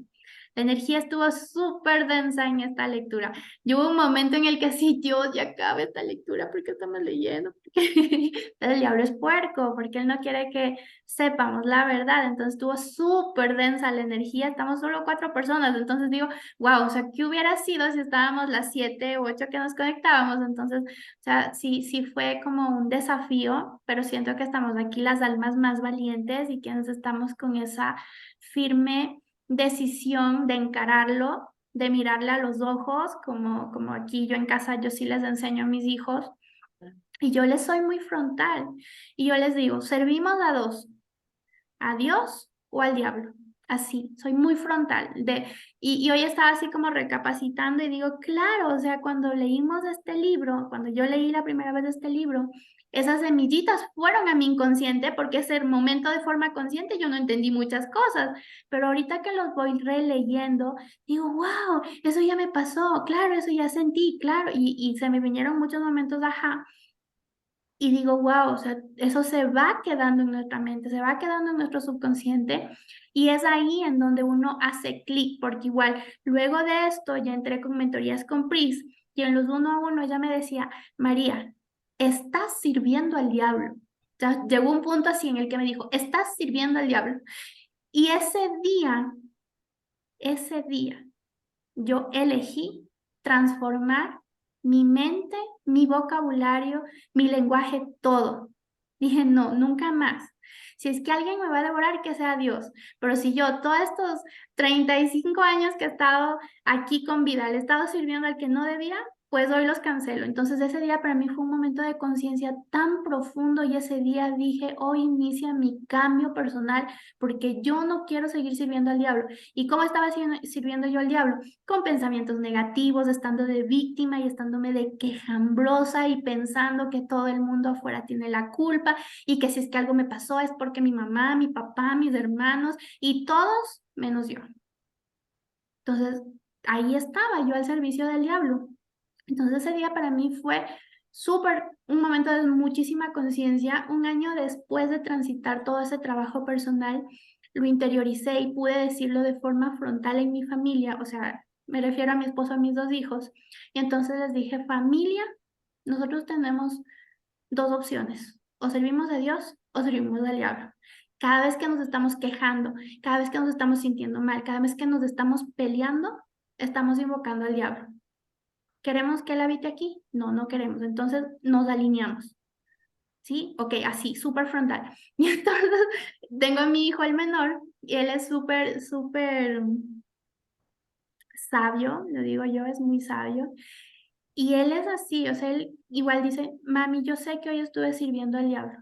La energía estuvo súper densa en esta lectura. Yo hubo un momento en el que sí, Dios, ya acaba esta lectura, porque estamos leyendo? El diablo es puerco, porque él no quiere que sepamos la verdad. Entonces estuvo súper densa la energía. Estamos solo 4 personas. Entonces digo, wow, o sea, ¿qué hubiera sido si estábamos las 7 u 8 que nos conectábamos? Entonces, o sea, sí fue como un desafío, pero siento que estamos aquí las almas más valientes y quienes estamos con esa firme decisión de encararlo, de mirarle a los ojos, como aquí yo en casa, yo sí les enseño a mis hijos, y yo les soy muy frontal, y yo les digo, servimos a dos, a Dios o al diablo. Así, soy muy frontal. Y hoy estaba así como recapacitando y digo, claro, o sea, cuando leímos este libro, cuando yo leí la primera vez este libro, esas semillitas fueron a mi inconsciente porque ese momento de forma consciente yo no entendí muchas cosas, pero ahorita que los voy releyendo, digo, wow, eso ya me pasó, claro, eso ya sentí, claro, y se me vinieron muchos momentos, ajá, y digo, wow, o sea, eso se va quedando en nuestra mente, se va quedando en nuestro subconsciente y es ahí en donde uno hace clic, porque igual luego de esto ya entré con mentorías con Pris y en los 1 a 1 ella me decía, María, estás sirviendo al diablo. O sea, llegó un punto así en el que me dijo, estás sirviendo al diablo. Y ese día, yo elegí transformar mi mente, mi vocabulario, mi lenguaje, todo. Dije, no, nunca más. Si es que alguien me va a devorar, que sea Dios. Pero si yo todos estos 35 años que he estado aquí con vida, le he estado sirviendo al que no debía, pues hoy los cancelo. Entonces ese día para mí fue un momento de conciencia tan profundo y ese día dije, hoy inicia mi cambio personal porque yo no quiero seguir sirviendo al diablo. ¿Y cómo estaba sirviendo yo al diablo? Con pensamientos negativos, estando de víctima y estándome de quejambrosa y pensando que todo el mundo afuera tiene la culpa y que si es que algo me pasó es porque mi mamá, mi papá, mis hermanos y todos menos yo. Entonces, ahí estaba yo al servicio del diablo. Entonces, ese día para mí fue súper, un momento de muchísima conciencia. Un año después de transitar todo ese trabajo personal, lo interioricé y pude decirlo de forma frontal en mi familia, o sea, me refiero a mi esposo, a mis 2 hijos. Y entonces les dije, familia, nosotros tenemos 2 opciones, o servimos a Dios o servimos al diablo. Cada vez que nos estamos quejando, cada vez que nos estamos sintiendo mal, cada vez que nos estamos peleando, estamos invocando al diablo. ¿Queremos que él habite aquí? No, no queremos. Entonces nos alineamos. ¿Sí? Ok, así, súper frontal. Y entonces tengo a mi hijo el menor y él es súper sabio, lo digo yo, es muy sabio. Y él es así, o sea, él igual dice, mami, yo sé que hoy estuve sirviendo al diablo,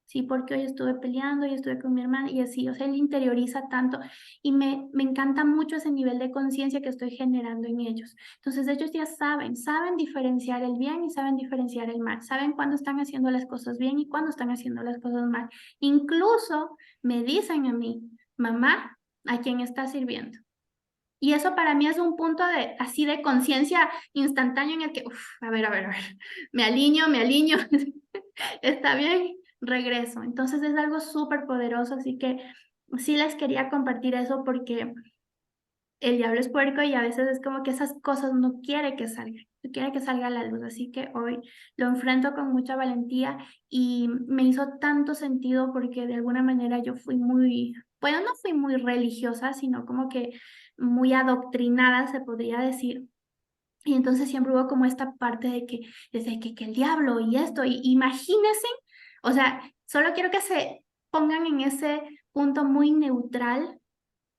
sí, porque hoy estuve peleando y estuve con mi hermana y así, o sea, él interioriza tanto y me encanta mucho ese nivel de conciencia que estoy generando en ellos. Entonces ellos ya saben diferenciar el bien y saben diferenciar el mal, saben cuándo están haciendo las cosas bien y cuándo están haciendo las cosas mal. Incluso me dicen a mí, mamá, ¿a quién está sirviendo? Y eso para mí es un punto de así de conciencia instantáneo en el que, a ver, me alineo, está bien, regreso. Entonces es algo súper poderoso, así que sí les quería compartir eso porque el diablo es puerco y a veces es como que esas cosas no quiere que salgan, no quiere que salga a la luz, así que hoy lo enfrento con mucha valentía y me hizo tanto sentido porque de alguna manera yo fui muy, bueno, no fui muy religiosa, sino como que muy adoctrinada, se podría decir. Y entonces siempre hubo como esta parte de que, desde que el diablo y esto, y imagínense, o sea, solo quiero que se pongan en ese punto muy neutral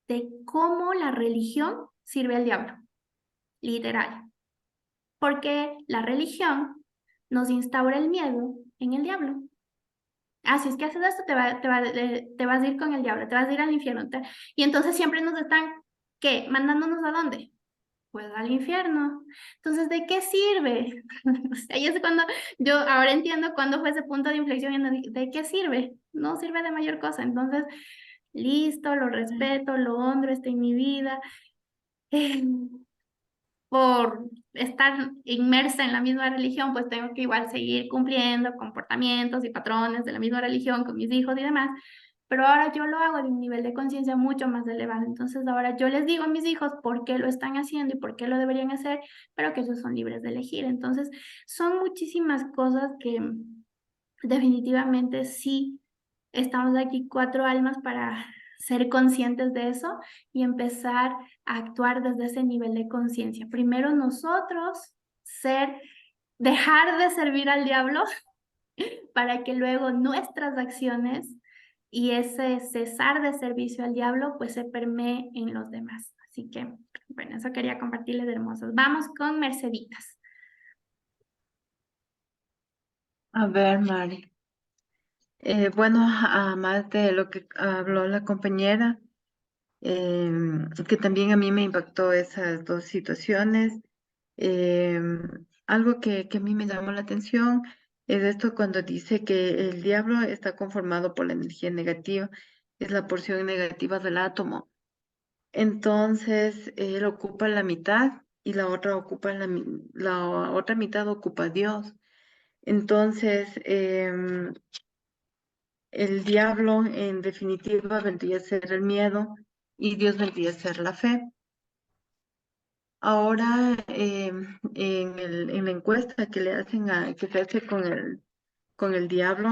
de cómo la religión sirve al diablo, literal. Porque la religión nos instaura el miedo en el diablo. Así es que haces esto, te vas a ir con el diablo, te vas a ir al infierno. Y entonces siempre nos están, ¿qué? ¿Mandándonos a dónde? Pues al infierno. Entonces, ¿de qué sirve? O sea, ahí es cuando yo ahora entiendo cuándo fue ese punto de inflexión en donde, ¿de qué sirve? No sirve de mayor cosa. Entonces, listo, lo respeto, lo honro, está en mi vida. Por estar inmersa en la misma religión, pues tengo que igual seguir cumpliendo comportamientos y patrones de la misma religión con mis hijos y demás, pero ahora yo lo hago de un nivel de conciencia mucho más elevado. Entonces ahora yo les digo a mis hijos por qué lo están haciendo y por qué lo deberían hacer, pero que ellos son libres de elegir. Entonces son muchísimas cosas que definitivamente sí estamos aquí 4 almas para ser conscientes de eso y empezar a actuar desde ese nivel de conciencia. Primero nosotros dejar de servir al diablo para que luego nuestras acciones y ese cesar de servicio al diablo pues se permee en los demás. Así que, bueno, eso quería compartirles, hermosos. Vamos con Merceditas. A ver, Mari. Bueno, además de lo que habló la compañera, que también a mí me impactó esas dos situaciones. Algo que a mí me llamó la atención es esto cuando dice que el diablo está conformado por la energía negativa, es la porción negativa del átomo. Entonces, él ocupa la mitad y la otra la otra mitad ocupa a Dios. Entonces, el diablo en definitiva vendría a ser el miedo y Dios vendría a ser la fe. Ahora, en la encuesta que le hacen que se hace con el diablo,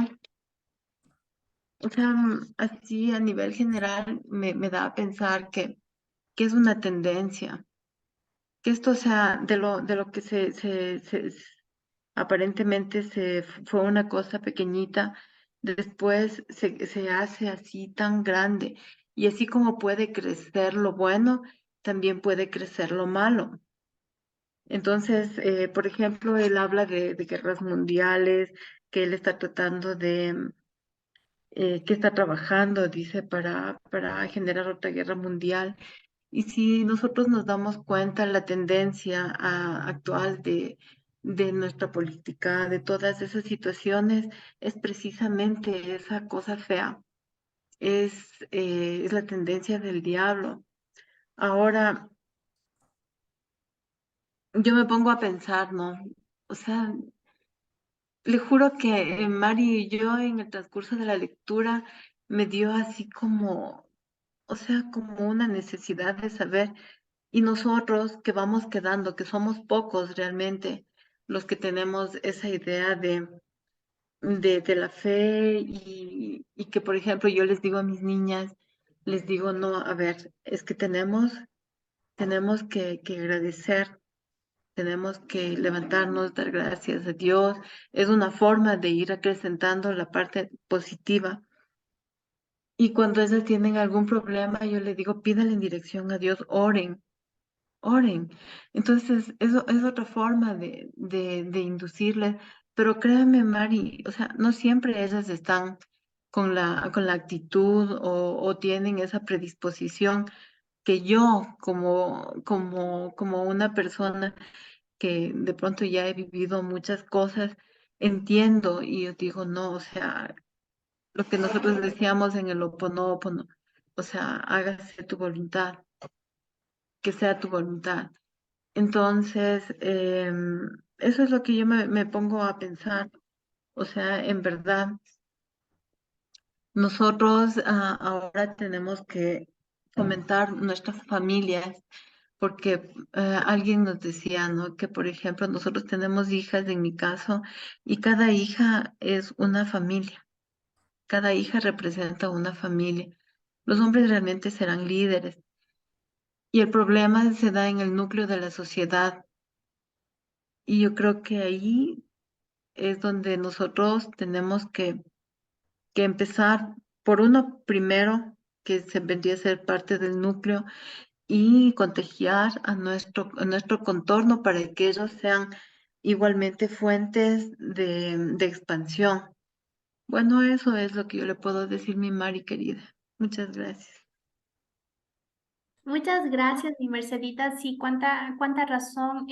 o sea, así a nivel general me da a pensar que es una tendencia, que esto sea de lo que aparentemente fue una cosa pequeñita, después se hace así tan grande, y así como puede crecer lo bueno, también puede crecer lo malo. Entonces, por ejemplo, él habla de guerras mundiales, que él está tratando que está trabajando, dice, para generar otra guerra mundial. Y si nosotros nos damos cuenta, la tendencia actual de nuestra política, de todas esas situaciones, es precisamente esa cosa fea, es la tendencia del diablo. Ahora, yo me pongo a pensar, ¿no? O sea, le juro que Mari y yo en el transcurso de la lectura me dio así como, o sea, como una necesidad de saber, y nosotros que vamos quedando, que somos pocos realmente los que tenemos esa idea de la fe y que, por ejemplo, yo les digo a mis niñas, les digo, no, a ver, es que tenemos que agradecer. Tenemos que levantarnos, dar gracias a Dios. Es una forma de ir acrecentando la parte positiva. Y cuando ellas tienen algún problema, yo les digo, pídanle en dirección a Dios, oren, oren. Entonces, eso es otra forma de inducirles. Pero créanme, Mari, o sea, no siempre ellas están con la actitud o tienen esa predisposición que yo, como una persona que de pronto ya he vivido muchas cosas, entiendo y yo digo, no, o sea, lo que nosotros decíamos en el Oponopono, o sea, hágase tu voluntad, que sea tu voluntad. Entonces, eso es lo que yo me pongo a pensar, o sea, en verdad, nosotros ahora tenemos que fomentar nuestras familias porque alguien nos decía, ¿no? Que por ejemplo nosotros tenemos hijas, en mi caso, y cada hija es una familia, cada hija representa una familia. Los hombres realmente serán líderes y el problema se da en el núcleo de la sociedad y yo creo que ahí es donde nosotros tenemos que empezar por uno primero, que se vendría a ser parte del núcleo y contagiar a nuestro contorno para que ellos sean igualmente fuentes de expansión. Bueno, eso es lo que yo le puedo decir, mi Mari querida. Muchas gracias. Muchas gracias, mi Mercedita. Sí, cuánta razón.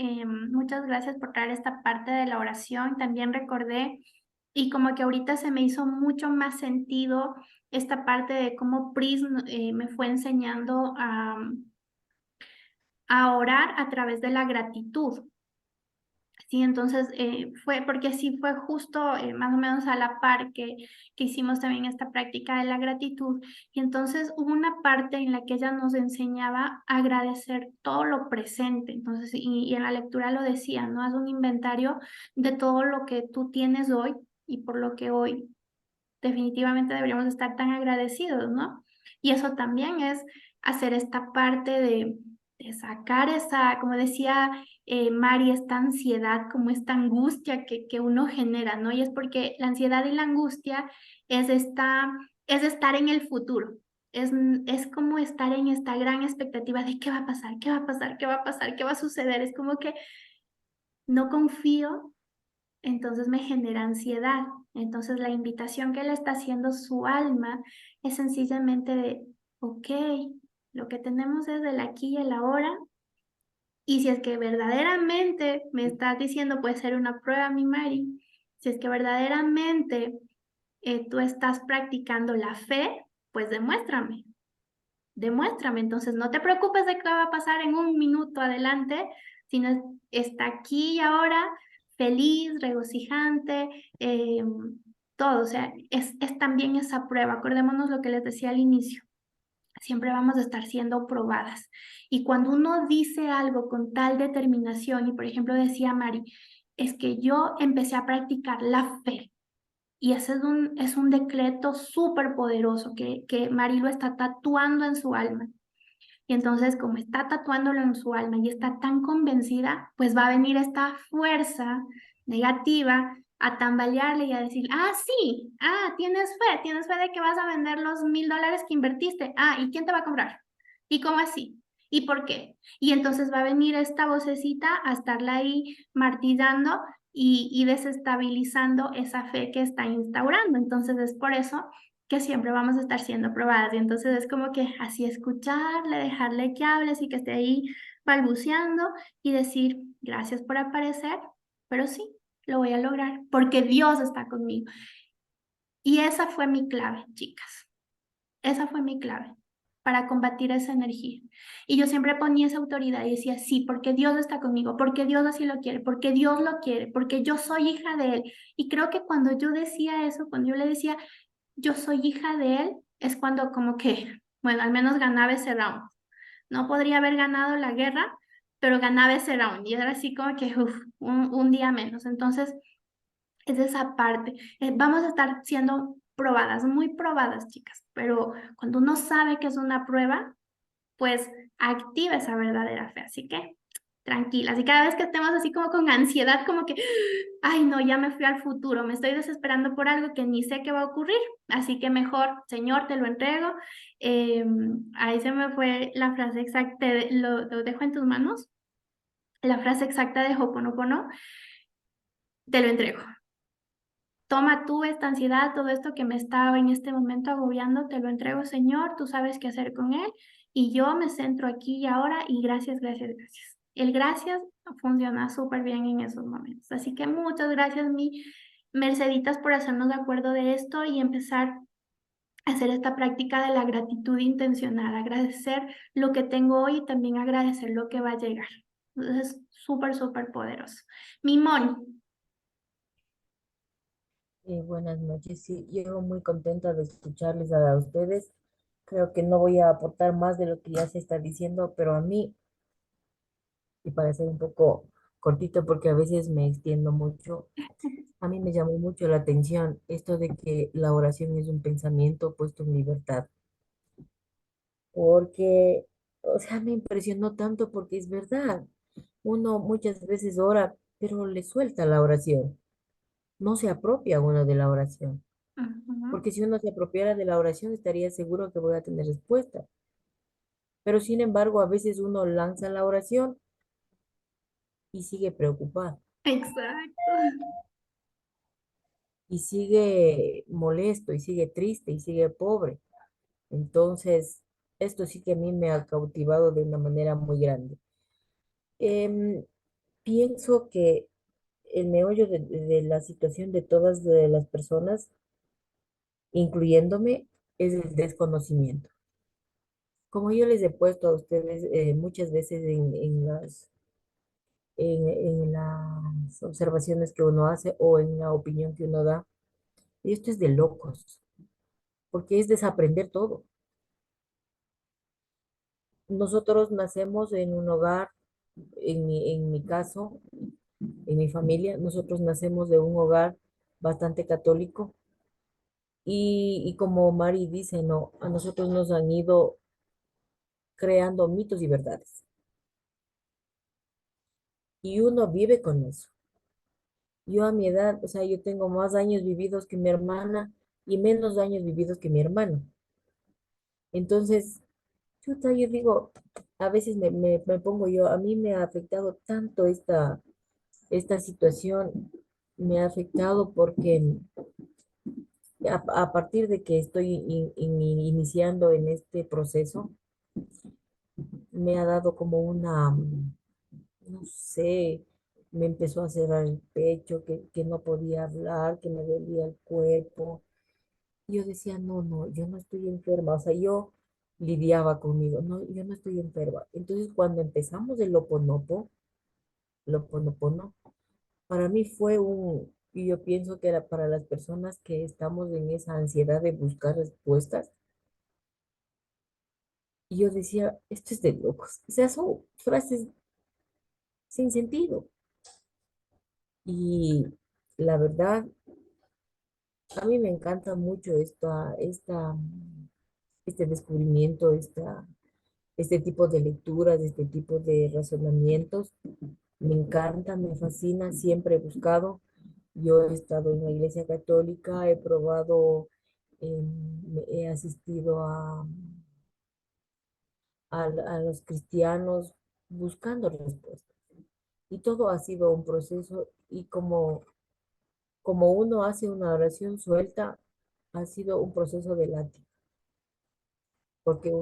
Muchas gracias por traer esta parte de la oración. También recordé y como que ahorita se me hizo mucho más sentido esta parte de cómo Pris me fue enseñando a orar a través de la gratitud. Sí, entonces fue porque sí fue justo más o menos a la par que hicimos también esta práctica de la gratitud. Y entonces hubo una parte en la que ella nos enseñaba a agradecer todo lo presente. Entonces, y en la lectura lo decía, ¿no? Haz un inventario de todo lo que tú tienes hoy y por lo que hoy definitivamente deberíamos estar tan agradecidos, ¿no? Y eso también es hacer esta parte de sacar esa, como decía Mari, esta ansiedad, como esta angustia que uno genera, ¿no? Y es porque la ansiedad y la angustia es es estar en el futuro. Es como estar en esta gran expectativa de qué va a pasar, qué va a pasar, qué va a pasar, qué va a suceder. Es como que no confío, entonces me genera ansiedad. Entonces la invitación que le está haciendo su alma es sencillamente de, ok, lo que tenemos es el aquí y el ahora. Y si es que verdaderamente me estás diciendo, puede ser una prueba, mi Mari, si es que verdaderamente tú estás practicando la fe, pues demuéstrame, demuéstrame. Entonces no te preocupes de qué va a pasar en un minuto adelante, sino está aquí y ahora, feliz, regocijante, eh, todo. O sea, es también esa prueba. Acordémonos lo que les decía al inicio. Siempre vamos a estar siendo probadas. Y cuando uno dice algo con tal determinación, y por ejemplo decía Mari, es que yo empecé a practicar la fe. Y ese es un decreto súper poderoso que Mari lo está tatuando en su alma. Y entonces, como está tatuándolo en su alma y está tan convencida, pues va a venir esta fuerza negativa a tambalearle y a decir, ah, sí, ah, tienes fe de que vas a vender los $1000 que invertiste. Ah, ¿y quién te va a comprar? ¿Y cómo así? ¿Y por qué? Y entonces va a venir esta vocecita a estarla ahí martillando y desestabilizando esa fe que está instaurando. Entonces es por eso que siempre vamos a estar siendo probadas. Y entonces es como que así escucharle, dejarle que hables y que esté ahí balbuceando y decir, gracias por aparecer, pero sí, lo voy a lograr porque Dios está conmigo. Y esa fue mi clave, chicas. Esa fue mi clave para combatir esa energía. Y yo siempre ponía esa autoridad y decía, sí, porque Dios está conmigo, porque Dios así lo quiere, porque Dios lo quiere, porque yo soy hija de Él. Y creo que cuando yo decía eso, cuando yo le decía, yo soy hija de él, es cuando como que, bueno, al menos ganaba ese round. No podría haber ganado la guerra, pero ganaba ese round. Y era así como que, uf, un día menos. Entonces, es esa parte. Vamos a estar siendo probadas, muy probadas, chicas. Pero cuando uno sabe que es una prueba, pues activa esa verdadera fe. Así que tranquilas. Y cada vez que estemos así como con ansiedad, como que, ay, no, ya me fui al futuro, me estoy desesperando por algo que ni sé qué va a ocurrir. Así que mejor, Señor, te lo entrego. Ahí se me fue la frase exacta, lo dejo en tus manos. La frase exacta de Ho'oponopono, te lo entrego. Toma tú esta ansiedad, todo esto que me estaba en este momento agobiando, te lo entrego, Señor, tú sabes qué hacer con él y yo me centro aquí y ahora y gracias, gracias, gracias. El gracias funciona súper bien en esos momentos. Así que muchas gracias, mi Merceditas, por hacernos de acuerdo de esto y empezar a hacer esta práctica de la gratitud intencional, agradecer lo que tengo hoy y también agradecer lo que va a llegar. Entonces, es súper, súper poderoso. Mi Moni. Buenas noches. Sí, yo muy contenta de escucharles a ustedes. Creo que no voy a aportar más de lo que ya se está diciendo, pero a mí, y para ser un poco cortito, porque a veces me extiendo mucho, a mí me llamó mucho la atención esto de que la oración es un pensamiento puesto en libertad, porque, o sea, me impresionó tanto porque es verdad. Uno muchas veces ora, pero le suelta la oración, no se apropia uno de la oración. Ujú. Porque si uno se apropiara de la oración, estaría seguro que voy a tener respuesta. Pero sin embargo, a veces uno lanza la oración y sigue preocupado, Exacto. y sigue molesto, y sigue triste, y sigue pobre. Entonces, esto sí que a mí me ha cautivado de una manera muy grande. Em, Pienso que el meollo de la situación de todas de las personas, incluyéndome, es el desconocimiento. Como yo les he puesto a ustedes muchas veces en las las observaciones que uno hace o en la opinión que uno da. Y esto es de locos, porque es desaprender todo. Nosotros nacemos en un hogar, en mi caso, en mi familia, nosotros nacemos de un hogar bastante católico y como Mari dice, no, a nosotros nos han ido creando mitos y verdades. Y uno vive con eso. Yo a mi edad, o sea, yo tengo más años vividos que mi hermana y menos años vividos que mi hermano. Entonces, chuta, yo digo, a veces me pongo yo, a mí me ha afectado tanto esta situación, me ha afectado porque a partir de que estoy iniciando en este proceso, me ha dado como una, no sé, me empezó a cerrar el pecho, que no podía hablar, que me dolía el cuerpo. Yo decía, no, no, yo no estoy enferma. O sea, yo lidiaba conmigo, no, yo no estoy enferma. Entonces, cuando empezamos el Loponopono, para mí fue y yo pienso que era para las personas que estamos en esa ansiedad de buscar respuestas. Y yo decía, esto es de locos. O sea, son frases sin sentido. Y la verdad, a mí me encanta mucho este descubrimiento, este tipo de lecturas, este tipo de razonamientos. Me encanta, me fascina, siempre he buscado. Yo he estado en la Iglesia Católica, he probado, he asistido a los cristianos buscando respuestas. Y todo ha sido un proceso y como uno hace una oración suelta, ha sido un proceso de látigo, porque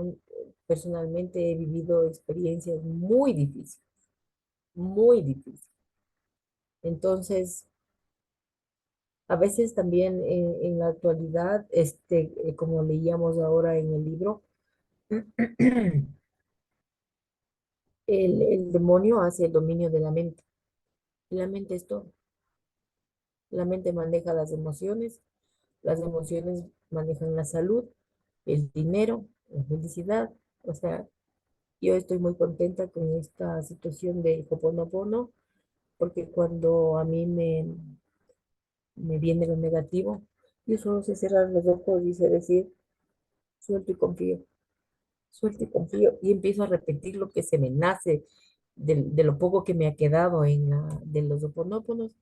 personalmente he vivido experiencias muy difíciles, muy difíciles. Entonces, a veces también en la actualidad, como leíamos ahora en el libro, el demonio hace el dominio de la mente. La mente es todo. La mente maneja las emociones manejan la salud, el dinero, la felicidad. O sea, yo estoy muy contenta con esta situación de Hoponopono, porque cuando a mí me viene lo negativo, yo solo sé cerrar los ojos y sé decir, suelto y confío, y empiezo a repetir lo que se me nace de lo poco que me ha quedado de los Hoponóponos.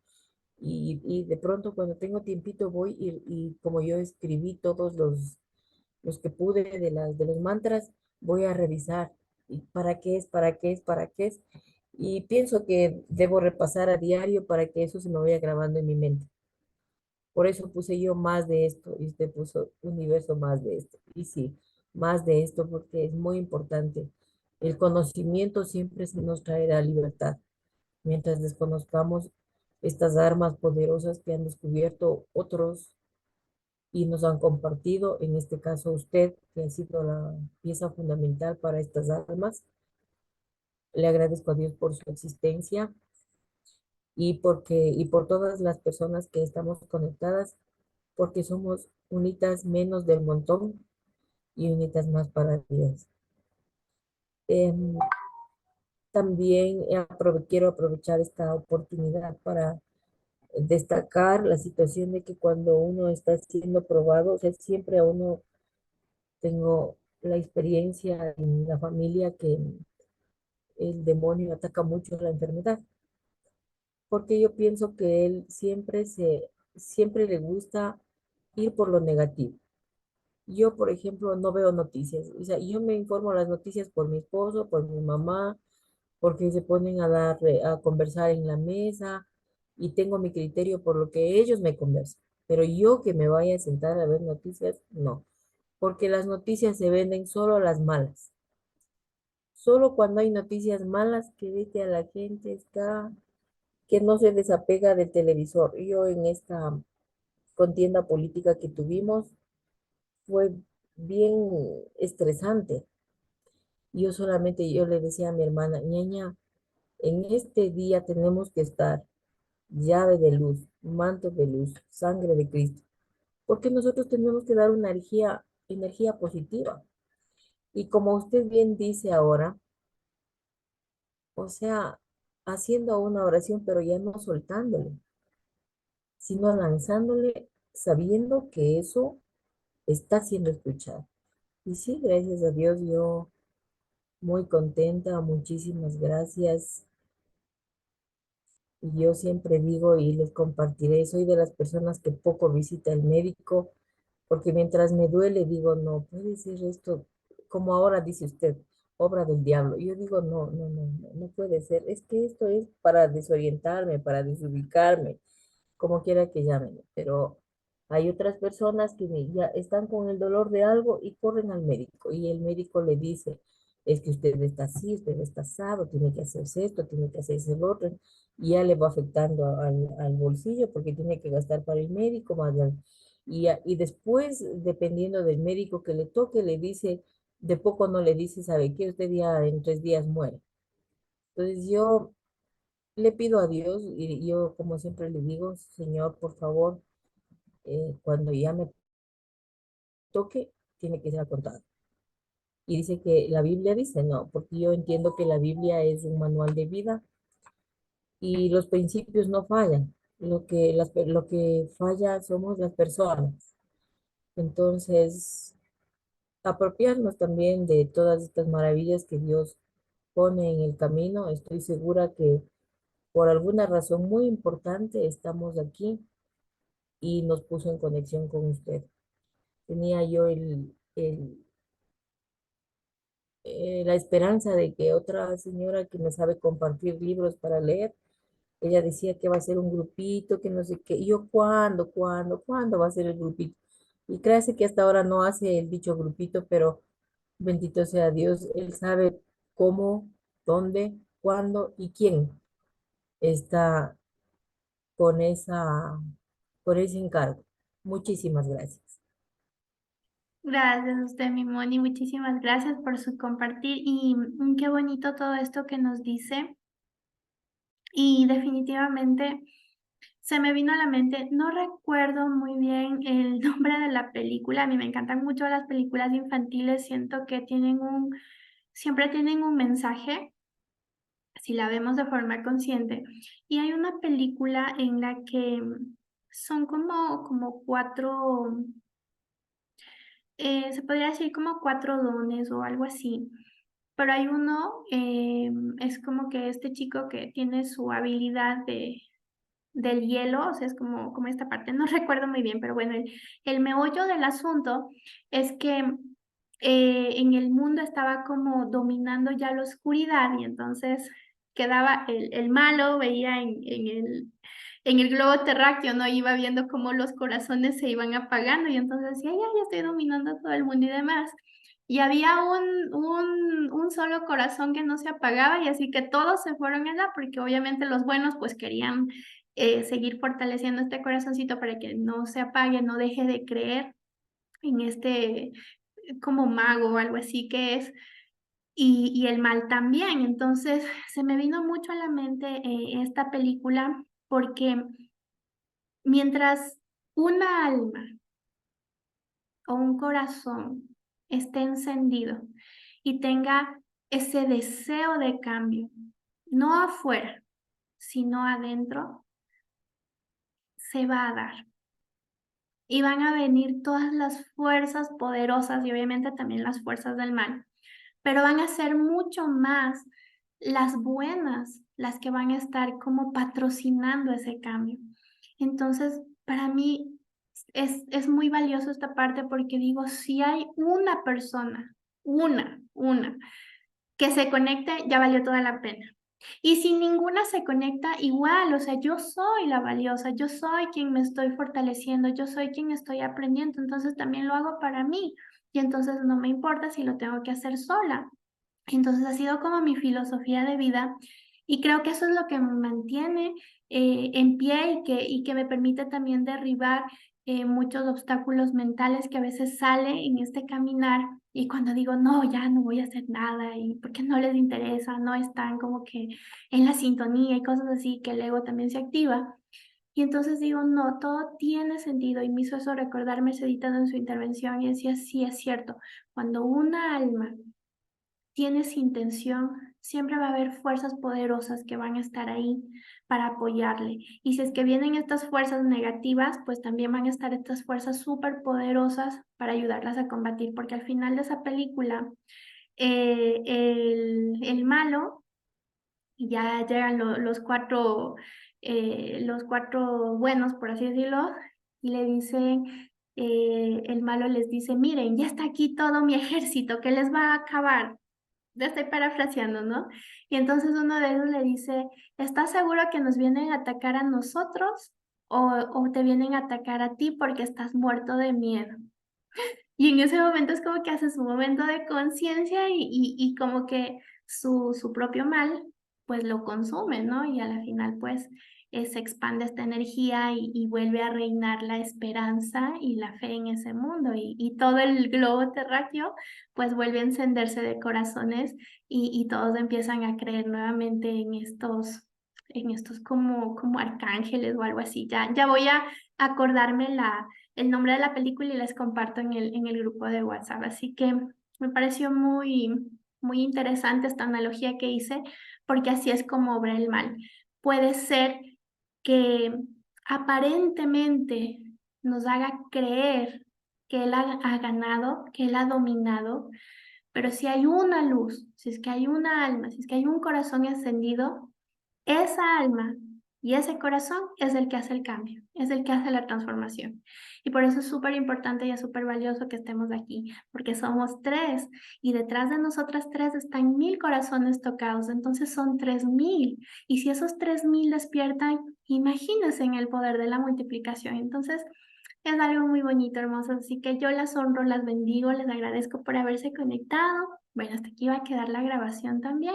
Y de pronto cuando tengo tiempito voy y como yo escribí todos los que pude de los mantras, voy a revisar y para qué es, para qué es, para qué es. Y pienso que debo repasar a diario para que eso se me vaya grabando en mi mente. Por eso puse yo más de esto y usted puso universo más de esto. Y sí, más de esto porque es muy importante. El conocimiento siempre nos traerá libertad. Mientras desconozcamos estas armas poderosas que han descubierto otros y nos han compartido, en este caso usted, que ha sido la pieza fundamental para estas armas. Le agradezco a Dios por su existencia y por todas las personas que estamos conectadas, porque somos unitas menos del montón y unitas más para Dios. Em, También quiero aprovechar esta oportunidad para destacar la situación de que cuando uno está siendo probado, o sea, siempre a uno tengo la experiencia en la familia que el demonio ataca mucho la enfermedad, porque yo pienso que él siempre le gusta ir por lo negativo. Yo, por ejemplo, no veo noticias, o sea, yo me informo las noticias por mi esposo, por mi mamá, porque se ponen a conversar en la mesa y tengo mi criterio por lo que ellos me conversan. Pero yo que me vaya a sentar a ver noticias, no, porque las noticias se venden solo las malas. Solo cuando hay noticias malas que vete a la gente está que no se desapega del televisor. Yo en esta contienda política que tuvimos fue bien estresante. Yo le decía a mi hermana, ñaña, en este día tenemos que estar. llave de luz, manto de luz, sangre de Cristo. Porque nosotros tenemos que dar una energía positiva. Y como usted bien dice ahora, o sea, haciendo una oración, pero ya no soltándole, sino lanzándole, sabiendo que eso está siendo escuchado. Y sí, gracias a Dios, yo muy contenta, muchísimas gracias. Y yo siempre digo y les compartiré, soy de las personas que poco visita el médico, porque mientras me duele digo, no, puede ser esto, como ahora dice usted, obra del diablo. Y yo digo, no, no, no, no, no puede ser. Es que esto es para desorientarme, para desubicarme, como quiera que llamen, pero hay otras personas que ya están con el dolor de algo y corren al médico y el médico le dice, es que usted está así, usted está asado, tiene que hacerse esto, tiene que hacerse lo otro, y ya le va afectando al bolsillo porque tiene que gastar para el médico, y después, dependiendo del médico que le toque, le dice, de poco no le dice, ¿sabe qué? Usted ya en 3 días muere. Entonces yo le pido a Dios y yo como siempre le digo, Señor, por favor, cuando ya me toque, tiene que ser contado. Y dice que la Biblia dice no, porque yo entiendo que la Biblia es un manual de vida y los principios no fallan. Lo que falla somos las personas. Entonces, apropiarnos también de todas estas maravillas que Dios pone en el camino. Estoy segura que por alguna razón muy importante estamos aquí y nos puso en conexión con usted. Tenía yo la esperanza de que otra señora que me sabe compartir libros para leer, ella decía que va a ser un grupito, que no sé qué. Y yo, ¿cuándo va a ser el grupito? Y créase que hasta ahora no hace el dicho grupito, pero bendito sea Dios, Él sabe cómo, dónde, cuándo y quién está con con ese encargo. Muchísimas gracias. Gracias a usted, mi Moni, muchísimas gracias por su compartir y qué bonito todo esto que nos dice. Y definitivamente se me vino a la mente, no recuerdo muy bien el nombre de la película, a mí me encantan mucho las películas infantiles, siento que siempre tienen un mensaje, si la vemos de forma consciente. Y hay una película en la que son como cuatro, se podría decir como cuatro dones o algo así. Pero hay uno, es como que este chico que tiene su habilidad del hielo, o sea, es como esta parte, no recuerdo muy bien, pero bueno, el meollo del asunto es que en el mundo estaba como dominando ya la oscuridad y entonces quedaba el malo, veía en el globo terráqueo, ¿no? Iba viendo cómo los corazones se iban apagando y entonces decía, ya estoy dominando a todo el mundo y demás. Y había un solo corazón que no se apagaba y así que todos se fueron allá porque obviamente los buenos pues querían seguir fortaleciendo este corazoncito para que no se apague, no deje de creer en este como mago o algo así que es, y el mal también. Entonces se me vino mucho a la mente esta película porque mientras una alma o un corazón esté encendido y tenga ese deseo de cambio, no afuera, sino adentro, se va a dar. Y van a venir todas las fuerzas poderosas y obviamente también las fuerzas del mal, pero van a ser mucho más las buenas las que van a estar como patrocinando ese cambio. Entonces, para mí es muy valioso esta parte porque digo, si hay una persona, una, que se conecte, ya valió toda la pena. Y si ninguna se conecta, igual, o sea, yo soy la valiosa, yo soy quien me estoy fortaleciendo, yo soy quien estoy aprendiendo, entonces también lo hago para mí. Y entonces no me importa si lo tengo que hacer sola. Entonces ha sido como mi filosofía de vida y creo que eso es lo que me mantiene en pie y que me permite también derribar muchos obstáculos mentales que a veces salen en este caminar, y cuando digo, no, ya no voy a hacer nada, y porque no les interesa, no están como que en la sintonía y cosas así, que el ego también se activa. Y entonces digo, no, todo tiene sentido, y me hizo eso recordar Mercedita en su intervención, y decía, sí, es cierto, cuando una alma tienes intención, siempre va a haber fuerzas poderosas que van a estar ahí para apoyarle. Y si es que vienen estas fuerzas negativas, pues también van a estar estas fuerzas súper poderosas para ayudarlas a combatir, porque al final de esa película, el malo, y ya llegan los cuatro buenos, por así decirlo, y le dicen, el malo les dice, miren, ya está aquí todo mi ejército que les va a acabar. Ya estoy parafraseando, ¿no? Y entonces uno de ellos le dice, ¿estás seguro que nos vienen a atacar a nosotros o te vienen a atacar a ti porque estás muerto de miedo? Y en ese momento es como que hace su momento de conciencia y como que su propio mal, pues lo consume, ¿no? Y a la final, pues se expande esta energía y vuelve a reinar la esperanza y la fe en ese mundo. Y todo el globo terráqueo, pues vuelve a encenderse de corazones y todos empiezan a creer nuevamente en estos como arcángeles o algo así. Ya voy a acordarme el nombre de la película y les comparto en el grupo de WhatsApp. Así que me pareció muy interesante esta analogía que hice, porque así es como obra el mal. Puede ser que aparentemente nos haga creer que él ha ganado, que él ha dominado, pero si hay una luz, si es que hay una alma, si es que hay un corazón encendido, esa alma y ese corazón es el que hace el cambio, es el que hace la transformación. Y por eso es súper importante y es súper valioso que estemos aquí, porque somos tres y detrás de nosotras tres están 1000 corazones tocados, entonces son 3000. Y si esos 3000 despiertan, imagínense en el poder de la multiplicación. Entonces es algo muy bonito, hermoso. Así que yo las honro, las bendigo, les agradezco por haberse conectado. Bueno, hasta aquí va a quedar la grabación también.